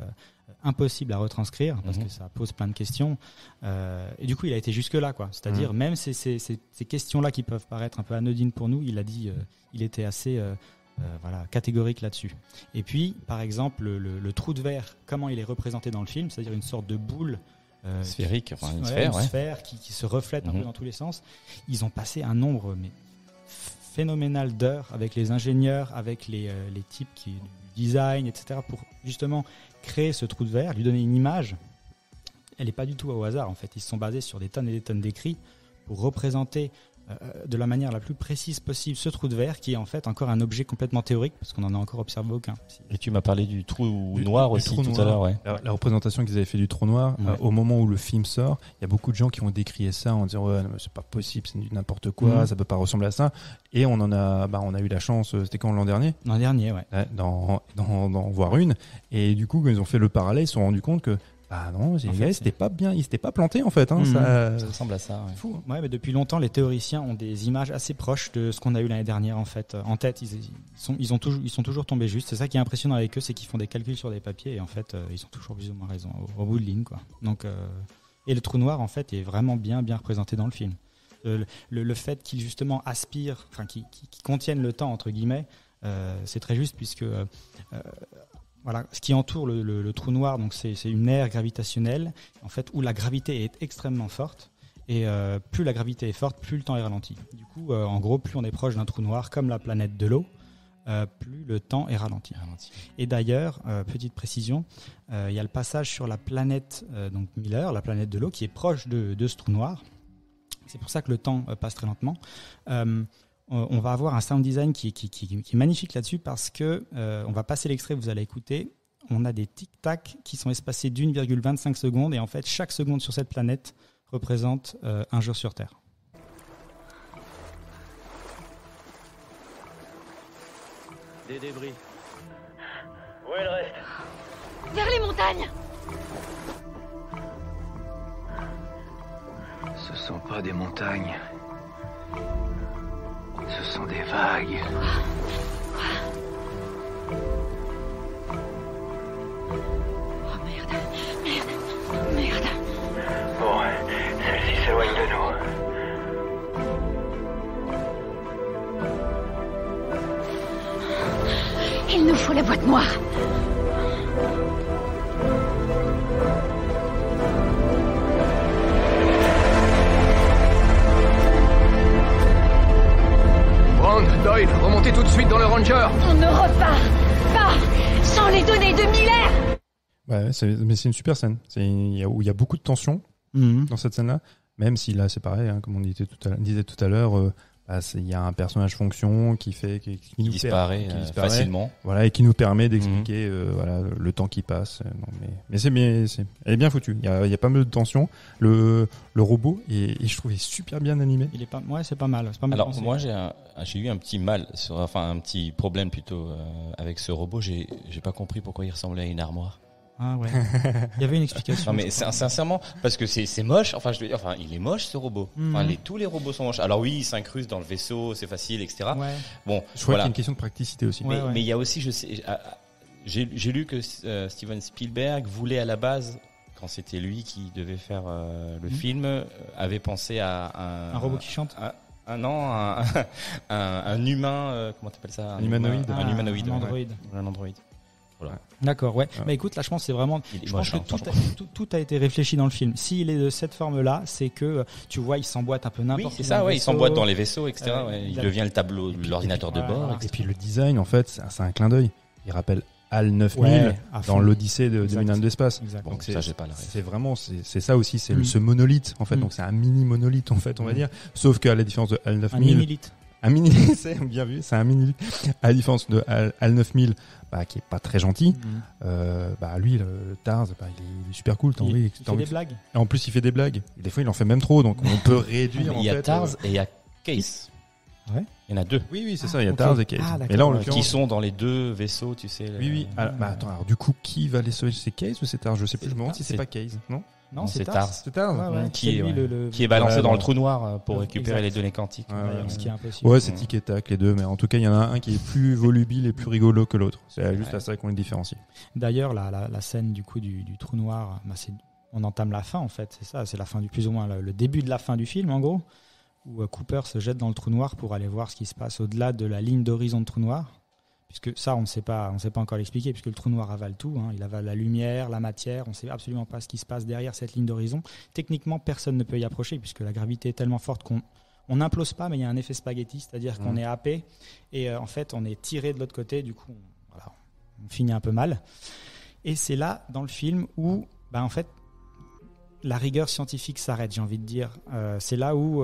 impossible à retranscrire parce que ça pose plein de questions. Et du coup, il a été jusque-là, quoi. C'est-à-dire, même ces questions-là qui peuvent paraître un peu anodines pour nous, il a dit, il était assez catégorique là-dessus. Et puis, par exemple, le trou de verre, comment il est représenté dans le film, c'est-à-dire une sorte de boule sphérique, une sphère qui se reflète un peu dans tous les sens. Ils ont passé un nombre phénoménal d'heures avec les ingénieurs, avec les types du design, etc. pour justement créer ce trou de verre, lui donner une image. Elle n'est pas du tout au hasard en fait. Ils se sont basés sur des tonnes et des tonnes d'écrits pour représenter de la manière la plus précise possible ce trou de verre qui est en fait encore un objet complètement théorique parce qu'on n'en a encore observé aucun. Et tu m'as parlé du trou noir aussi tout à l'heure. Ouais. La représentation qu'ils avaient fait du trou noir, au moment où le film sort, il y a beaucoup de gens qui ont décrié ça en disant ouais, non, c'est pas possible, c'est n'importe quoi, ça peut pas ressembler à ça. Et on a eu la chance, c'était quand l'an dernier? L'an dernier, ouais. D'en voir une. Et du coup, quand ils ont fait le parallèle, ils se sont rendus compte que non, les gars, c'était pas bien, ils s'étaient pas plantés en fait. Ça ressemble à ça. Ouais. Fou. Ouais, mais depuis longtemps, les théoriciens ont des images assez proches de ce qu'on a eu l'année dernière en fait. En tête, ils sont toujours tombés juste. C'est ça qui est impressionnant avec eux, c'est qu'ils font des calculs sur des papiers et en fait, ils ont toujours plus ou moins raison au bout de ligne, quoi. Donc, et le trou noir en fait est vraiment bien représenté dans le film. Le fait qu'il justement aspire, enfin qu'il contienne le temps entre guillemets, c'est très juste puisque voilà, ce qui entoure le trou noir, donc c'est une aire gravitationnelle, en fait, où la gravité est extrêmement forte. Et plus la gravité est forte, plus le temps est ralenti. Du coup, en gros, plus on est proche d'un trou noir, comme la planète de l'eau, plus le temps est ralenti. Et d'ailleurs, petite précision, il y a le passage sur la planète donc Miller, la planète de l'eau, qui est proche de ce trou noir. C'est pour ça que le temps passe très lentement. On va avoir un sound design qui est magnifique là-dessus parce que on va passer l'extrait, vous allez écouter. On a des tic-tac qui sont espacés d'1,25 secondes et en fait chaque seconde sur cette planète représente un jour sur Terre. Des débris. Où est le reste? Vers les montagnes. Ce sont pas des montagnes. Ce sont des vagues. Merde. Bon, celle-ci s'éloigne de nous. Il nous faut la boîte noire. Brand, Doyle, remontez tout de suite dans le Ranger. On ne repart pas sans les données de Miller. Ouais, mais c'est une super scène. Il y a beaucoup de tension dans cette scène-là. Même si là, c'est pareil, hein, comme on disait tout à l'heure, il y a un personnage fonction qui nous disparaît facilement. Voilà, et qui nous permet d'expliquer voilà, le temps qui passe. Mais elle est bien foutue. Il y a pas mal de tension. Le robot, et je trouve, est super bien animé. C'est pas mal. Alors, pensé. moi, j'ai eu un petit problème plutôt avec ce robot. J'ai pas compris pourquoi il ressemblait à une armoire. Ah ouais. Il y avait une explication. Non mais sincèrement, parce que c'est moche. Enfin, il est moche ce robot. Enfin, tous les robots sont moches. Alors oui, il s'incruste dans le vaisseau, c'est facile, etc. Ouais. Bon, je crois qu'il y a une question de praticité aussi. Mais il y a aussi, j'ai lu que Steven Spielberg voulait à la base, quand c'était lui qui devait faire le film, avait pensé à un robot qui chante. Un humain. Comment t'appelles ça? Un humanoïde. Un humanoïde. Un androïde. Voilà. D'accord, ouais. Bah écoute, là je pense que c'est vraiment. Je pense que tout a été réfléchi dans le film. S'il est de cette forme-là, c'est que tu vois, il s'emboîte un peu n'importe où. Oui, c'est ça, ouais. Il s'emboîte dans les vaisseaux, etc. Il devient le tableau, l'ordinateur de bord. Et puis le design, en fait, c'est un clin d'œil. Il rappelle HAL 9000 dans l'Odyssée de 2001 de l'espace. Donc ça, j'ai pas la c'est vraiment, c'est ça aussi, c'est ce monolithe, en fait. Donc c'est un mini monolithe, en fait, on va dire. Sauf qu'à la différence de HAL 9000. Un mini, c'est bien vu, c'est un mini. À la différence de HAL 9000, qui est pas très gentil, lui, le Tars, il est super cool. Il fait des blagues. Et en plus, il fait des blagues. Et des fois, il en fait même trop, donc on peut réduire. Il y a Tars et il y a Case. Ouais. Il y en a deux. Oui, c'est ça, il y a Tars et Case. Et là, qui sont dans les deux vaisseaux, tu sais. Oui. Attends, alors du coup, qui va les sauver? C'est Case ou c'est Tars? Je sais plus, je me demande si c'est pas Case, non? Non, c'est Tars. C'est Tars. Ouais. Qui est balancé dans le trou noir pour récupérer les données quantiques. Ce qui est impossible. Ouais, c'est tic et tac les deux, mais en tout cas, il y en a un qui est plus volubile et plus rigolo que l'autre. C'est juste à ça qu'on les différencie. D'ailleurs, la scène du coup du trou noir, on entame la fin en fait. C'est ça, c'est la fin du plus ou moins le début de la fin du film en gros, où Cooper se jette dans le trou noir pour aller voir ce qui se passe au-delà de la ligne d'horizon de trou noir. Puisque ça, on ne sait pas encore l'expliquer, puisque le trou noir avale tout. Il avale la lumière, la matière. On ne sait absolument pas ce qui se passe derrière cette ligne d'horizon. Techniquement, personne ne peut y approcher, puisque la gravité est tellement forte qu'on n'implose pas, mais il y a un effet spaghetti, c'est-à-dire qu'on est happé. Et en fait, on est tiré de l'autre côté. Du coup, on finit un peu mal. Et c'est là, dans le film, où en fait, la rigueur scientifique s'arrête, j'ai envie de dire. C'est là où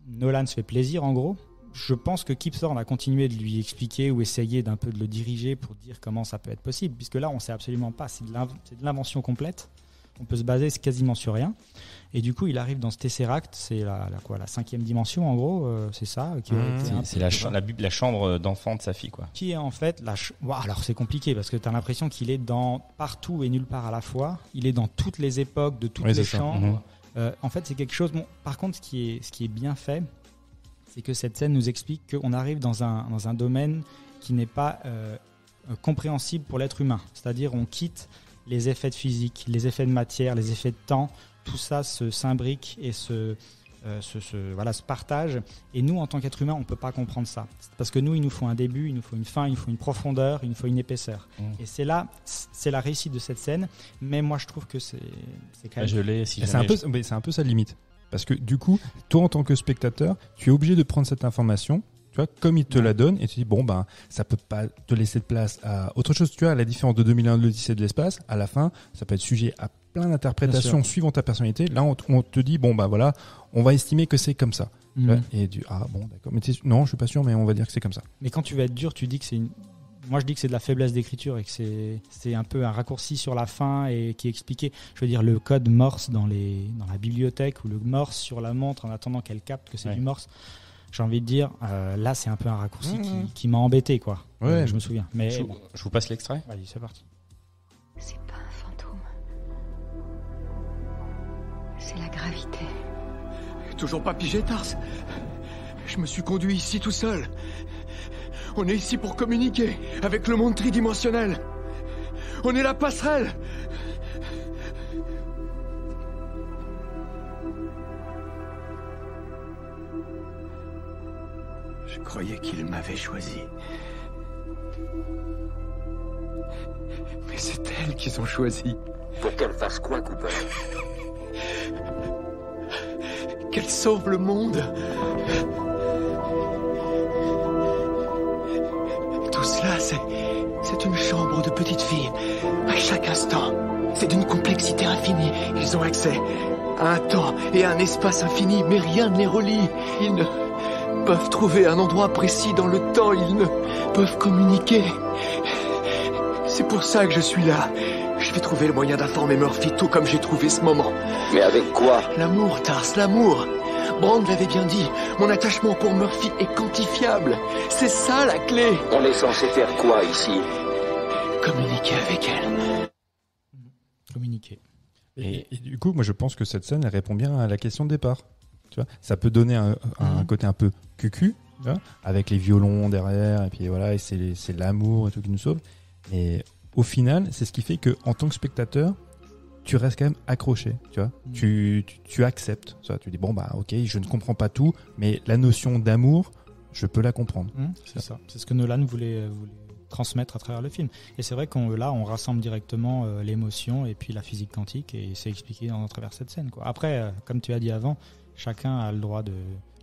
Nolan se fait plaisir, en gros. Je pense que Kip Thorne a continué de lui expliquer ou essayer d'un peu de le diriger pour dire comment ça peut être possible, puisque là, on ne sait absolument pas. C'est de l'invention complète. On peut se baser quasiment sur rien. Et du coup, il arrive dans ce Tesseract, c'est la 5e dimension, en gros, c'est ça. C'est la chambre d'enfant de sa fille, quoi. Qui est en fait alors c'est compliqué, parce que tu as l'impression qu'il est dans partout et nulle part à la fois. Il est dans toutes les époques, de toutes les chambres. En fait, c'est quelque chose... Bon, par contre, ce qui est bien fait, c'est que cette scène nous explique qu'on arrive dans un domaine qui n'est pas compréhensible pour l'être humain. C'est-à-dire on quitte les effets de physique, les effets de matière, les effets de temps, tout ça s'imbrique et se partage. Et nous, en tant qu'être humain, on ne peut pas comprendre ça. Parce que nous, il nous faut un début, il nous faut une fin, il nous faut une profondeur, il nous faut une épaisseur. Et c'est la réussite de cette scène. Mais moi, je trouve que c'est quand même... C'est un peu sa limite. Parce que du coup, toi en tant que spectateur, tu es obligé de prendre cette information, tu vois, comme il te la donne, et tu dis ça peut pas te laisser de place à autre chose. Tu vois, à la différence de 2001 de l'Odyssée de l'espace, à la fin, ça peut être sujet à plein d'interprétations suivant ta personnalité. Là, on te dit voilà, on va estimer que c'est comme ça. Et d'accord. Mais non, je suis pas sûr, mais on va dire que c'est comme ça. Mais quand tu vas être dur, tu dis que c'est Moi, je dis que c'est de la faiblesse d'écriture et que c'est un peu un raccourci sur la fin et qui est expliqué. Je veux dire, le code Morse dans la bibliothèque ou le Morse sur la montre en attendant qu'elle capte que c'est du Morse. J'ai envie de dire, là, c'est un peu un raccourci qui m'a embêté, quoi. Ouais, je me souviens. Mais je vous passe l'extrait. Vas-y, c'est parti. C'est pas un fantôme. C'est la gravité. Toujours pas pigé, Tars. Je me suis conduit ici tout seul. On est ici pour communiquer avec le monde tridimensionnel. On est la passerelle. croyais qu'ils m'avaient choisi. Mais c'est elles qu'ils ont choisi. Pour qu'elle fasse quoi, Cooper? Qu'elles sauvent le monde. Tout cela, c'est une chambre de petite fille. À chaque instant, c'est d'une complexité infinie. Ils ont accès à un temps et à un espace infini, mais rien ne les relie. Ils ne peuvent trouver un endroit précis dans le temps. Ils ne peuvent communiquer. C'est pour ça que je suis là. Je vais trouver le moyen d'informer Murphy, tout comme j'ai trouvé ce moment. Mais avec quoi? L'amour, Tars, l'amour. Brand l'avait bien dit, mon attachement pour Murphy est quantifiable. C'est ça la clé. On est censé faire quoi ici? Communiquer avec elle. Communiquer. Et du coup, moi je pense que cette scène, elle répond bien à la question de départ. Tu vois, ça peut donner un côté un peu cucu, tu vois, avec les violons derrière, et puis voilà, et c'est l'amour et tout qui nous sauve. Et au final, c'est ce qui fait que en tant que spectateur, tu restes quand même accroché, tu vois. Tu acceptes ça. Tu dis bon bah ok, je ne comprends pas tout, mais la notion d'amour, je peux la comprendre. C'est ça. C'est ce que Nolan voulait transmettre à travers le film. Et c'est vrai qu'on rassemble directement l'émotion et puis la physique quantique, et c'est expliqué à travers cette scène, quoi. Après, comme tu as dit avant, chacun a le droit de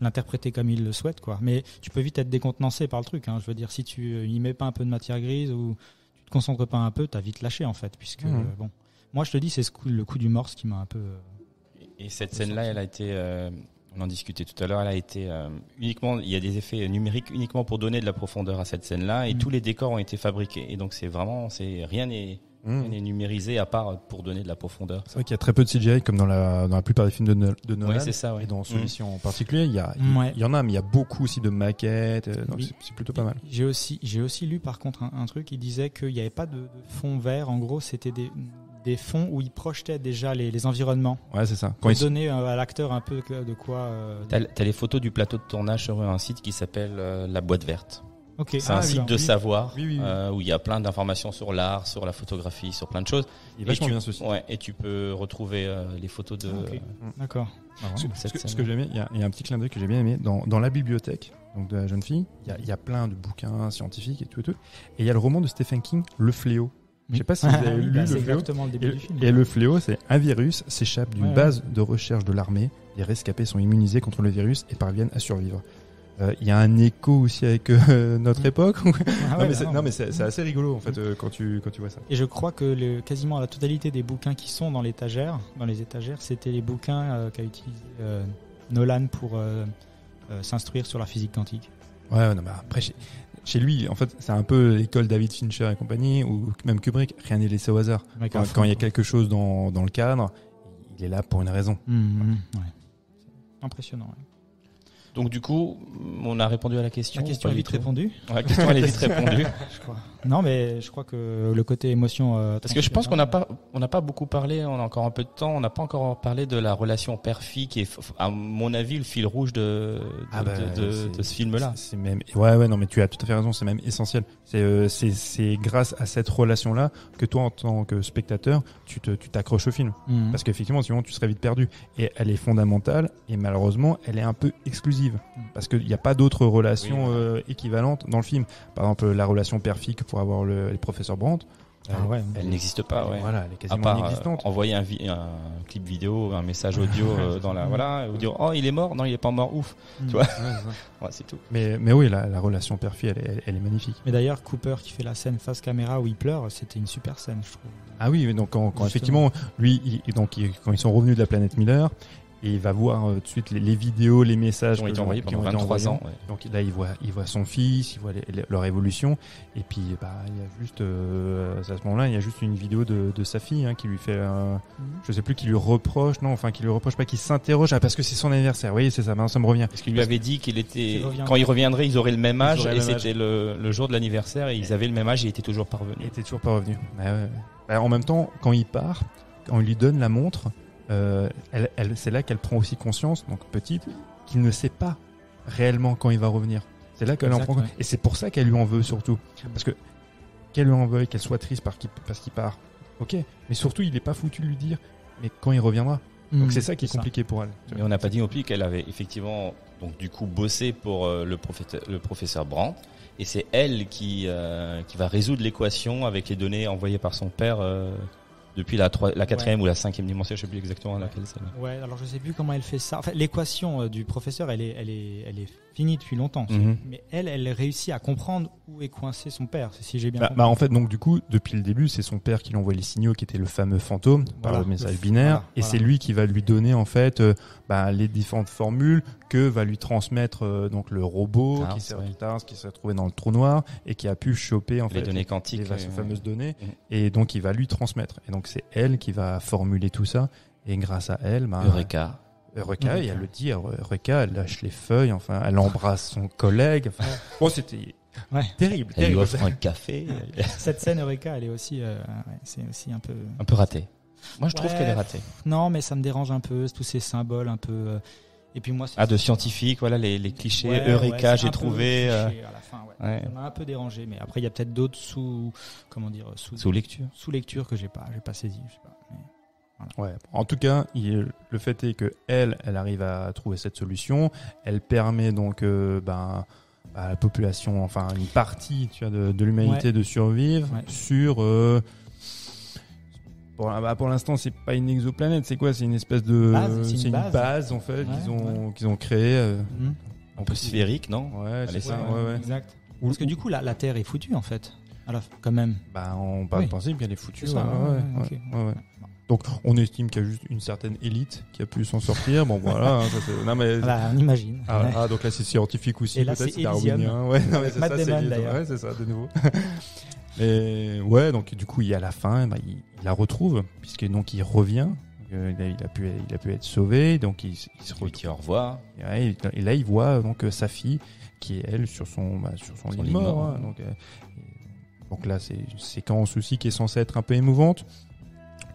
l'interpréter comme il le souhaite, quoi. Mais tu peux vite être décontenancé par le truc, hein. Je veux dire, si tu y mets pas un peu de matière grise ou tu te concentres pas un peu, t'as vite lâché en fait, puisque bon. Moi, je te dis, c'est le coup du morse qui m'a un peu. Et cette scène-là, elle a été. On en discutait tout à l'heure. Elle a été uniquement. Il y a des effets numériques uniquement pour donner de la profondeur à cette scène-là, et tous les décors ont été fabriqués. Et donc c'est vraiment, rien n'est numérisé à part pour donner de la profondeur. C'est vrai qu'il y a très peu de CGI comme dans la plupart des films de Nolan. Ouais, c'est ça. Ouais. Et dans celui-ci en particulier, il y en a, mais il y a beaucoup aussi de maquettes. Donc c'est plutôt pas mal. J'ai aussi lu par contre un truc qui disait qu'il n'y avait pas de fond vert. En gros, c'était des fonds où ils projetaient déjà les environnements. Ouais, c'est ça. Pour donner à l'acteur un peu de quoi. T'as les photos du plateau de tournage sur un site qui s'appelle La Boîte Verte. Okay. C'est un site de savoir oui. Où il y a plein d'informations sur l'art, sur la photographie, sur plein de choses. Il est vachement bien ce site. Ouais, et tu peux retrouver les photos de. Okay. D'accord. Ce que j'ai aimé, il y a un petit clin d'œil que j'ai bien aimé dans la bibliothèque, donc de la jeune fille. Il y a plein de bouquins scientifiques et tout. Et il y a le roman de Stephen King, Le Fléau. Je sais pas si vous avez lu Le Fléau. Exactement le début du film. Et Le Fléau, c'est un virus s'échappe d'une base de recherche de l'armée. Les rescapés sont immunisés contre le virus et parviennent à survivre. Il y a un écho aussi avec notre époque. Mais c'est assez rigolo en fait quand tu vois ça. Et je crois que quasiment la totalité des bouquins qui sont dans les étagères, c'était les bouquins qu'a utilisé Nolan pour s'instruire sur la physique quantique. Ouais, non, mais après chez lui, en fait, c'est un peu l'école David Fincher et compagnie, ou même Kubrick. Rien n'est laissé au hasard. Quand il y a quelque chose dans le cadre, il est là pour une raison. Ouais. Impressionnant. Ouais. Donc du coup, on a répondu à la question. La question est vite répondue. La question elle est vite répondue. Je crois. Non, mais je crois que le côté émotion. Parce que je pense qu'on n'a pas beaucoup parlé. On a encore un peu de temps. On n'a pas encore parlé de la relation père-fille qui est, à mon avis, le fil rouge de ce film-là. C'est même. Ouais, non, mais tu as tout à fait raison. C'est même essentiel. C'est grâce à cette relation-là que toi, en tant que spectateur, tu t'accroches au film. Parce qu'effectivement, sinon, tu serais vite perdu. Et elle est fondamentale. Et malheureusement, elle est un peu exclusive. Parce qu'il n'y a pas d'autres relations équivalentes dans le film. Par exemple, la relation père-fille que pour avoir les professeurs Brandt, elle n'existe pas. Ouais. Voilà, elle est quasiment à part, inexistante. Envoyer un clip vidéo, un message audio dans la ou dire oh il est mort, non il est pas mort, ouf, tu vois. C'est tout. Mais oui, la relation père-fille, elle est magnifique. Mais d'ailleurs, Cooper qui fait la scène face caméra où il pleure, c'était une super scène, je trouve. Ah oui, donc quand effectivement, lui, quand ils sont revenus de la planète Miller. Et il va voir tout de suite les vidéos, les messages qui ont été envoyés pendant 23 ans. Ouais. Donc là, il voit son fils, il voit leur évolution. Et puis, il y a juste, à ce moment-là, il y a juste une vidéo de sa fille qui lui fait, je sais plus, qui lui reproche, qui s'interroge, parce que c'est son anniversaire. Oui, c'est ça, maintenant ça me revient. Parce qu'il lui avait dit quand il reviendrait, ils auraient le même âge, et c'était le jour de l'anniversaire, et ils avaient le même âge, et il était toujours pas revenu. En même temps, quand il part, quand il lui donne la montre, c'est là qu'elle prend aussi conscience, donc petite, qu'il ne sait pas réellement quand il va revenir. C'est là qu'elle en prend conscience. Et c'est pour ça qu'elle lui en veut surtout. Parce que qu'elle lui en veuille, qu'elle soit triste parce qu'il part, ok. Mais surtout, il n'est pas foutu de lui dire, mais quand il reviendra. Donc c'est ça qui est compliqué pour elle. Mais on n'a pas dit non plus qu'elle avait effectivement donc du coup bossé pour le professeur Brandt, et c'est elle qui va résoudre l'équation avec les données envoyées par son père depuis la quatrième ou la cinquième dimension, je sais plus exactement laquelle c'est. Ouais, alors je sais plus comment elle fait ça. Enfin, l'équation du professeur, elle est finie depuis longtemps. Mais elle réussit à comprendre où est coincé son père, si j'ai bien compris. En fait, donc du coup, depuis le début, c'est son père qui lui envoie les signaux, qui était le fameux fantôme par le message binaire, et c'est lui qui va lui donner en fait les différentes formules que va lui transmettre donc le robot qui s'est retrouvé dans le trou noir et qui a pu choper en fait les données quantiques, les fameuses données, et donc il va lui transmettre. Et donc c'est elle qui va formuler tout ça, et grâce à elle, Eureka, et elle le dit, Eureka, elle lâche les feuilles, enfin, elle embrasse son collègue. Enfin, bon, c'était terrible. Elle lui offre un café. Cette scène Eureka, elle est aussi, c'est aussi un peu ratée. Moi, je trouve qu'elle est ratée. Non, mais ça me dérange un peu, tous ces symboles un peu. Et puis moi, de scientifique, voilà les clichés. Eureka, j'ai trouvé. À la fin, ça m'a un peu dérangé, mais après il y a peut-être d'autres sous lecture. Sous lecture que j'ai pas saisi. Je sais pas. Mais... Voilà. Ouais. En tout cas, le fait est que elle arrive à trouver cette solution. Elle permet donc à la population, enfin une partie de l'humanité de survivre sur. Pour l'instant, c'est pas une exoplanète. C'est quoi? C'est une espèce de. C'est une base en fait qu'ils ont créée. Un peu sphérique, non? Ouais, c'est ça. Ouais. Exact. Parce que du coup, la Terre est foutue en fait. Alors, quand même. On part du principe qu'elle est foutue. Ça, ouais. Donc, on estime qu'il y a juste une certaine élite qui a pu s'en sortir. Bon, voilà. Non, mais... on imagine. Donc là, c'est scientifique aussi. Et là, c'est darwinien. Ouais, non, mais c'est Matt ça, Damon, d'ailleurs. Ouais, c'est ça, de nouveau. Et donc du coup, à la fin, il la retrouve, puisque donc il revient. Il a pu être sauvé, donc il se retrouve. Il dit au revoir. Et là, il voit donc sa fille qui est elle sur son lit de mort. Donc là, c'est une séquence aussi qui est censée être un peu émouvante,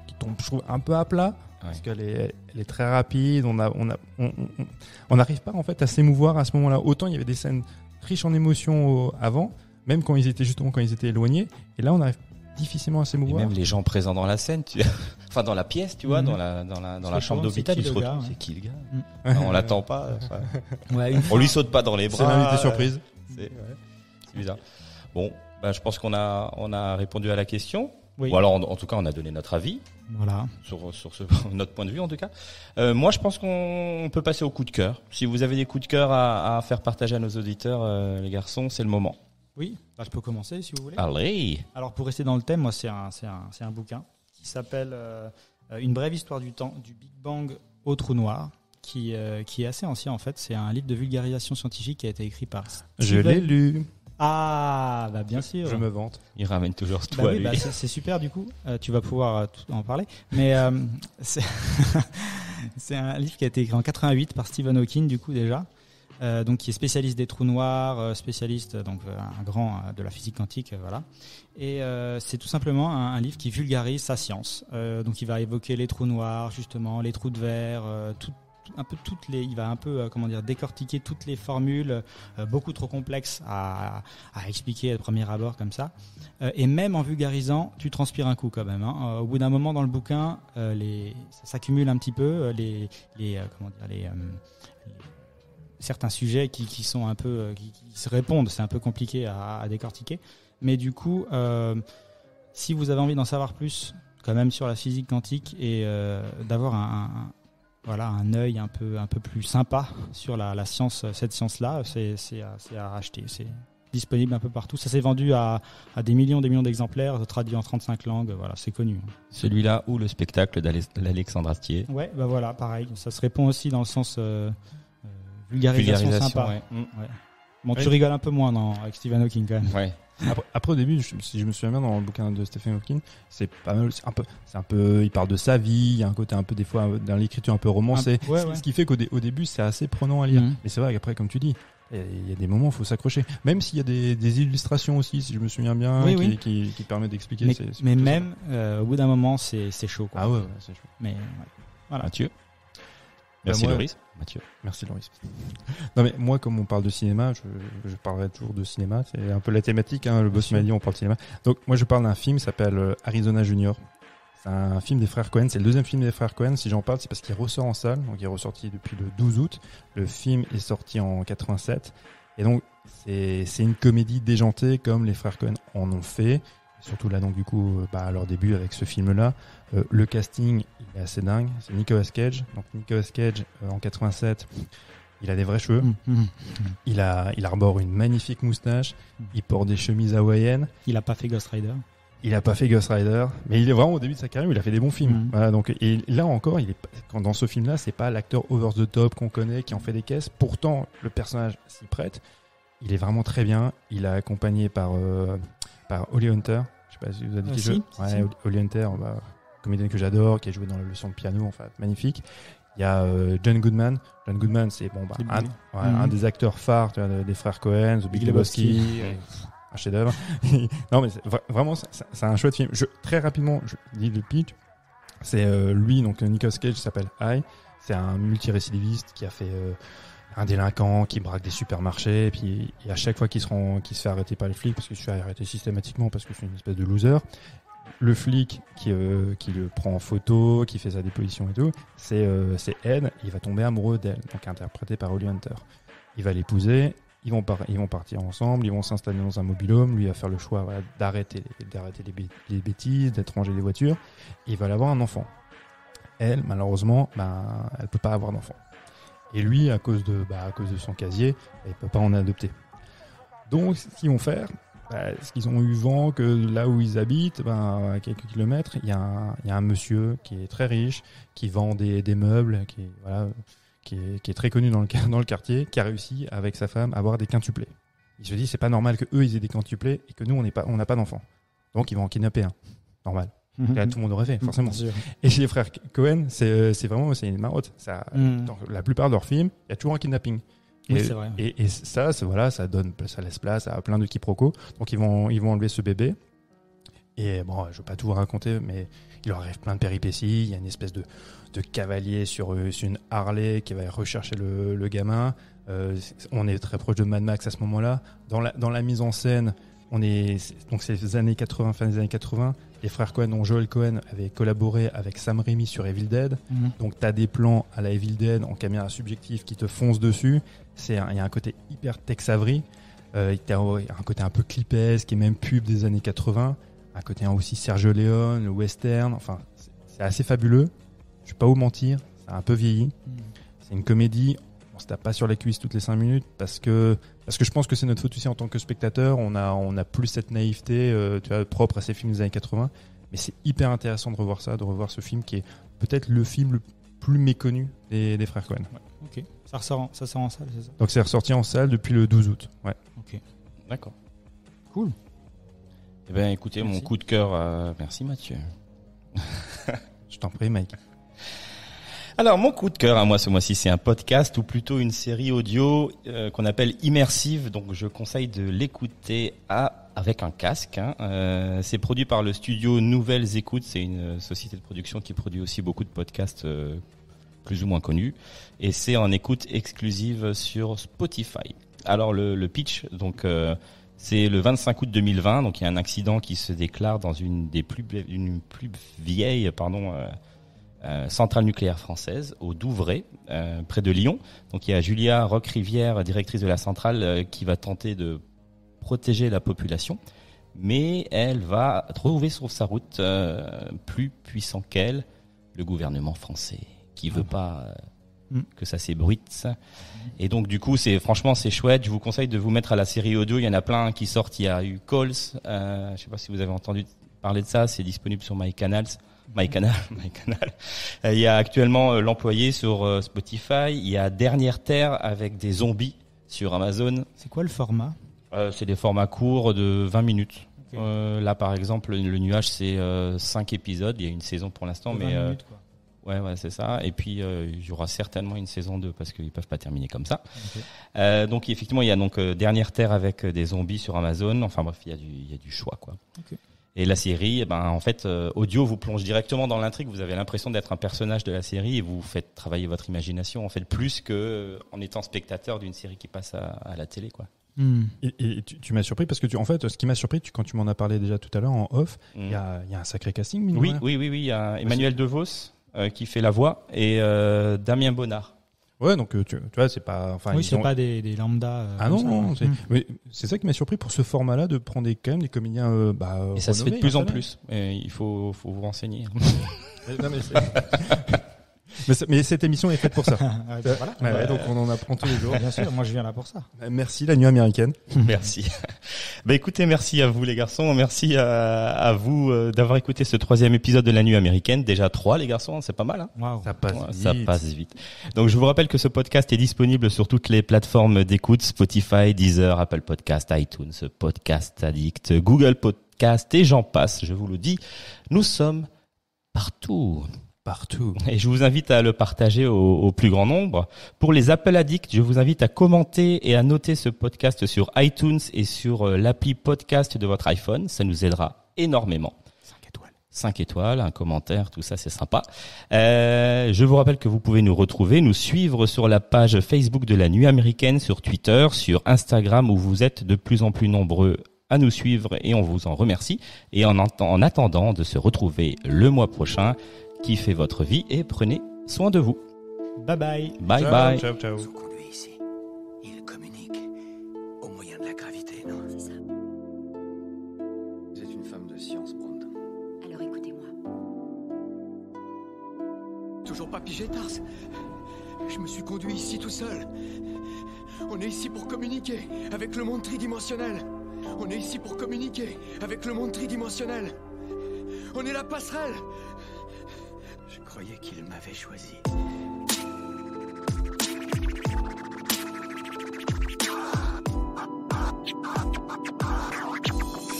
qui tombe, je trouve, un peu à plat, parce qu'elle est très rapide. On n'arrive pas en fait à s'émouvoir à ce moment-là. Autant il y avait des scènes riches en émotions avant, même quand ils étaient éloignés. Et là, on arrive difficilement à s'émouvoir. Et même les gens présents dans la scène, enfin dans la pièce, tu vois, dans la chambre d'hôpital, ils se retrouvent. C'est qui le gars? On l'attend pas. On lui saute pas dans les bras. C'est l'invité surprise. C'est bizarre. Bon, je pense qu'on a répondu à la question. Oui. Ou alors, en tout cas, on a donné notre avis. Voilà. Sur notre point de vue, en tout cas. Moi, je pense qu'on peut passer au coup de cœur. Si vous avez des coups de cœur à faire partager à nos auditeurs, les garçons, c'est le moment. Oui, je peux commencer si vous voulez. Allez. Alors pour rester dans le thème, moi c'est un bouquin qui s'appelle Une brève histoire du temps, du Big Bang au trou noir, qui est assez ancien en fait. C'est un livre de vulgarisation scientifique qui a été écrit par Je l'ai lu. Ah, bien sûr. Je me vante. Il ramène toujours tout à lui. C'est super du coup. Tu vas pouvoir en parler. Mais c'est un livre qui a été écrit en 88 par Stephen Hawking du coup déjà. Donc qui est spécialiste des trous noirs, spécialiste donc un grand de la physique quantique, voilà. Et c'est tout simplement un livre qui vulgarise sa science. Donc il va évoquer les trous noirs, justement, les trous de verre, il va un peu décortiquer toutes les formules beaucoup trop complexes à expliquer à premier abord comme ça. Et même en vulgarisant, tu transpires un coup quand même. Au bout d'un moment dans le bouquin, ça s'accumule un petit peu certains sujets qui sont un peu qui se répondent, c'est un peu compliqué à décortiquer, mais du coup si vous avez envie d'en savoir plus quand même sur la physique quantique et d'avoir un œil un peu plus sympa sur la science, cette science-là, c'est à acheter, c'est disponible un peu partout, ça s'est vendu à des millions d'exemplaires, traduit en 35 langues, voilà, c'est connu. Celui-là ou le spectacle d'Alexandre Astier. Ouais, voilà, pareil, ça se répond aussi dans le sens vulgarisation sympa. Ouais. Bon, tu rigoles un peu moins avec Stephen Hawking quand même. Ouais. Après au début, si je me souviens bien dans le bouquin de Stephen Hawking, c'est pas mal, c'est un peu, il parle de sa vie, il y a un côté un peu des fois dans l'écriture un peu romancée, ce qui fait qu'au début c'est assez prenant à lire. Mais c'est vrai qu'après, comme tu dis, il y a des moments où il faut s'accrocher. Même s'il y a des illustrations aussi, si je me souviens bien, qui permettent d'expliquer. Mais même au bout d'un moment, c'est chaud, quoi. Ah ouais, c'est chaud. Mais voilà. Mathieu. Merci Loris. Mathieu. Merci Loris. Non mais moi, comme on parle de cinéma, je parlerai toujours de cinéma. C'est un peu la thématique. Le boss m'a dit on parle de cinéma. Donc moi je parle d'un film qui s'appelle Arizona Junior. C'est un film des frères Coen, c'est le deuxième film des frères Coen. Si j'en parle, c'est parce qu'il ressort en salle, donc il est ressorti depuis le 12 août. Le film est sorti en 87, et donc c'est une comédie déjantée comme les frères Coen en ont fait. Et surtout là, donc du coup, à leur début avec ce film-là, le casting il est assez dingue. C'est Nicolas Cage. Donc Nicolas Cage en 87, il a des vrais cheveux. Il arbore une magnifique moustache. Il porte des chemises hawaïennes. Il a pas fait Ghost Rider. Il a pas fait Ghost Rider, mais il est vraiment au début de sa carrière, il a fait des bons films. Voilà, donc, et là encore, dans ce film-là, c'est pas l'acteur over the top qu'on connaît, qui en fait des caisses. Pourtant, le personnage s'y prête. Il est vraiment très bien. Il est accompagné par Holly Hunter. Je sais pas si vous avez dit quelque chose. Ouais, Holly Hunter, comédienne que j'adore, qui a joué dans la leçon de piano, enfin, magnifique. Il y a John Goodman. John Goodman, c'est un des acteurs phares des frères Coen, The Big Lebowski. Un chef-d'œuvre. Non, mais vraiment, c'est un chouette film. Très rapidement, je dis le pitch. C'est lui, donc Nicolas Cage, s'appelle High. C'est un multirécidiviste qui a fait un délinquant qui braque des supermarchés. Et puis, à chaque fois qu'il se fait arrêter par les flics, parce que je suis arrêté systématiquement parce que je suis une espèce de loser, le flic qui le prend en photo, qui fait sa déposition et tout, c'est Ed. Il va tomber amoureux d'elle, donc interprété par Holly Hunter. Il va l'épouser. Ils vont partir ensemble, ils vont s'installer dans un mobil-home. Lui va faire le choix d'arrêter les bêtises, d'être rangé des voitures. Et il va avoir un enfant. Elle, malheureusement, elle peut pas avoir d'enfant. Et lui, à cause de son casier, il peut pas en adopter. Donc, ce qu'ils vont faire, ce qu'ils ont eu vent que là où ils habitent, à quelques kilomètres, il y a un monsieur qui est très riche, qui vend des meubles, qui est très connu dans le quartier, qui a réussi avec sa femme à avoir des quintuplés. Il se dit c'est pas normal que eux ils aient des quintuplés et que nous on n'a pas d'enfants. Donc ils vont en kidnapper un. Normal. Là tout le monde aurait fait forcément. Et chez les frères Coen c'est une marotte. Ça, dans la plupart de leurs films il y a toujours un kidnapping. Oui, c'est vrai. Et ça laisse place à plein de quiproquos. Donc ils vont enlever ce bébé. Et bon, je vais pas tout vous raconter, mais il leur arrive plein de péripéties. Il y a une espèce de cavalier sur une Harley qui va rechercher le gamin. On est très proche de Mad Max à ce moment-là. Dans la mise en scène, donc c'est les années 80, fin des années 80. Les frères Coen, dont Joel Coen avait collaboré avec Sam Raimi sur Evil Dead. Donc t'as des plans à la Evil Dead en caméra subjective qui te foncent dessus. Il y a un côté hyper Tex Avery. Il y a un côté un peu clipesque et même pub des années 80. Un côté aussi Sergio Leone, le western. Enfin, c'est assez fabuleux. Je vais pas vous mentir, ça a un peu vieilli. C'est une comédie, on se tape pas sur la cuisse toutes les 5 minutes parce que je pense que c'est notre faute aussi en tant que spectateur. On a plus cette naïveté propre à ces films des années 80. Mais c'est hyper intéressant de revoir ce film qui est peut-être le film le plus méconnu des frères Coen. Ouais. Ok. Ça sort en salle, c'est ça ? Donc c'est ressorti en salle depuis le 12 août. Ouais. Ok. D'accord. Cool. Eh bien, écoutez, Merci. Mon coup de cœur. Merci Mathieu. Je t'en prie, Mike. Alors, mon coup de cœur à moi ce mois-ci, c'est un podcast ou plutôt une série audio qu'on appelle Immersive. Donc, je conseille de l'écouter avec un casque. C'est produit par le studio Nouvelles Écoutes. C'est une société de production qui produit aussi beaucoup de podcasts plus ou moins connus. Et c'est en écoute exclusive sur Spotify. Alors, le pitch, donc... c'est le 25 août 2020, donc il y a un accident qui se déclare dans une plus vieille centrale nucléaire française, au Douvray, près de Lyon. Donc il y a Julia Roch-Rivière, directrice de la centrale, qui va tenter de protéger la population, mais elle va trouver sur sa route plus puissant qu'elle, le gouvernement français, qui veut pas que ça s'ébruite. Et donc du coup c'est chouette. Je vous conseille de vous mettre à la série audio. Il y en a plein qui sortent. Il y a eu Calls. Je sais pas si vous avez entendu parler de ça. C'est disponible sur MyCanal. Il y a actuellement L'Employé sur Spotify. Il y a Dernière Terre avec des zombies sur Amazon. C'est quoi le format ? C'est des formats courts de 20 minutes. Okay. Là par exemple le Nuage c'est 5 épisodes. Il y a une saison pour l'instant, mais 20 minutes, quoi. Ouais, c'est ça. Et puis il y aura certainement une saison 2 parce qu'ils peuvent pas terminer comme ça. Okay. Donc effectivement, il y a donc Dernière Terre avec des zombies sur Amazon. Enfin bref, il y a du choix quoi. Okay. Et la série, en fait, audio vous plonge directement dans l'intrigue. Vous avez l'impression d'être un personnage de la série et vous faites travailler votre imagination en fait plus que en étant spectateur d'une série qui passe à la télé quoi. Et tu m'as surpris parce que en fait, ce qui m'a surpris, quand tu m'en as parlé déjà tout à l'heure en off, il y a un sacré casting. mine de rien. Oui. Il y a Emmanuel DeVos qui fait la voix et Damien Bonnard. Ouais, donc tu vois, c'est pas. Enfin, oui, c'est pas des lambda. Non. C'est ça qui m'a surpris pour ce format-là de prendre quand même des comédiens. Et ça se fait de plus en plus. Et il faut vous renseigner. Mais cette émission est faite pour ça. Voilà. Donc on en apprend tous les jours. Bien sûr, moi je viens là pour ça. Merci la nuit américaine. Merci. Écoutez, merci à vous les garçons, merci à vous d'avoir écouté ce 3e épisode de la nuit américaine. Déjà 3 les garçons, c'est pas mal. Hein. Wow. Ça passe vite. Donc je vous rappelle que ce podcast est disponible sur toutes les plateformes d'écoute, Spotify, Deezer, Apple Podcast, iTunes, Podcast Addict, Google Podcast et j'en passe. Je vous le dis, nous sommes partout. Et je vous invite à le partager au plus grand nombre. Pour les Apple Addicts, je vous invite à commenter et à noter ce podcast sur iTunes et sur l'appli podcast de votre iPhone. Ça nous aidera énormément. 5 étoiles, un commentaire, tout ça, c'est sympa. Je vous rappelle que vous pouvez nous retrouver, nous suivre sur la page Facebook de la Nuit Américaine, sur Twitter, sur Instagram, où vous êtes de plus en plus nombreux à nous suivre et on vous en remercie. Et en attendant de se retrouver le mois prochain, kiffez votre vie et prenez soin de vous. Bye bye. Bye bye. Ciao. Conduit ici. Il communique au moyen de la gravité, non? C'est ça. Vous êtes une femme de science, Brand. Alors écoutez-moi. Toujours pas pigé, Tars? Je me suis conduit ici tout seul. On est ici pour communiquer avec le monde tridimensionnel. On est ici pour communiquer avec le monde tridimensionnel. On est la passerelle. Je croyais qu'il m'avait choisi.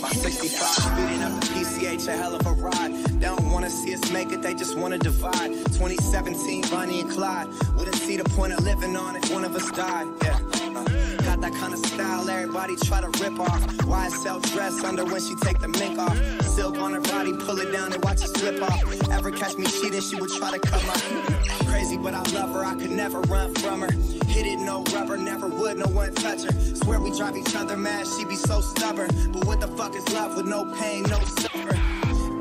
My 65 speeding up the PCH, a hell of a ride. They don't wanna see us make it, they just wanna divide. 2017, Bonnie and Clyde. Wouldn't see the point of living on if one of us died. Yeah. Got that kind of style everybody try to rip off. YSL dress under when she take the mink off. Silk on her body, pull it down and watch it slip off. Ever catch me cheating, she would try to come up. Crazy, but I love her, I could never run from her. Hit it, no rubber, never would, no one touch her. Swear we drive each other mad, she be so stubborn. But what the fuck is love with no pain, no suffer?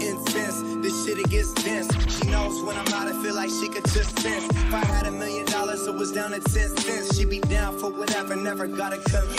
Incense, this shit it gets dense. She knows when I'm out, I feel like she could just sense. If I had $1 million, it was down at 10 cents. She be down for whatever, never gotta commit.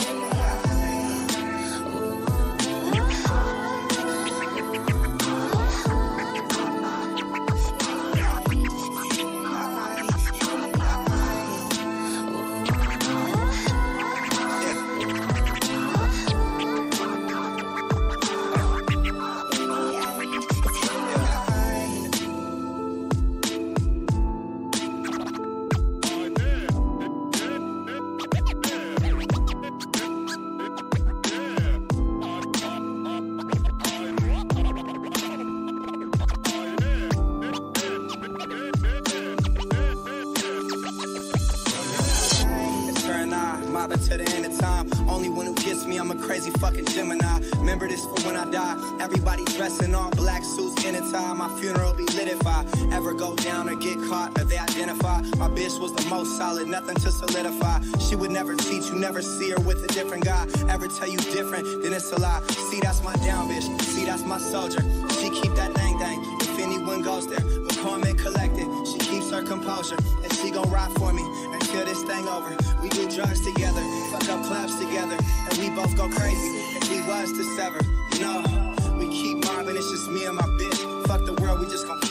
To the end of time, only one who gets me, I'm a crazy fucking Gemini. Remember this for when I die. Everybody dressing all black suits in a tie. My funeral be lit if I ever go down or get caught or they identify. My bitch was the most solid, nothing to solidify. She would never cheat, you never see her with a different guy. Ever tell you different, then it's a lie. See, that's my down bitch, see, that's my soldier. She keep that dang dang, if anyone goes there. We're calm and collected, she keeps her composure. And she gon' ride for me until this thing over. We do drugs together, fuck up clubs together, and we both go crazy if we was to sever. You know, we keep mobbing, it's just me and my bitch. Fuck the world, we just gon' keep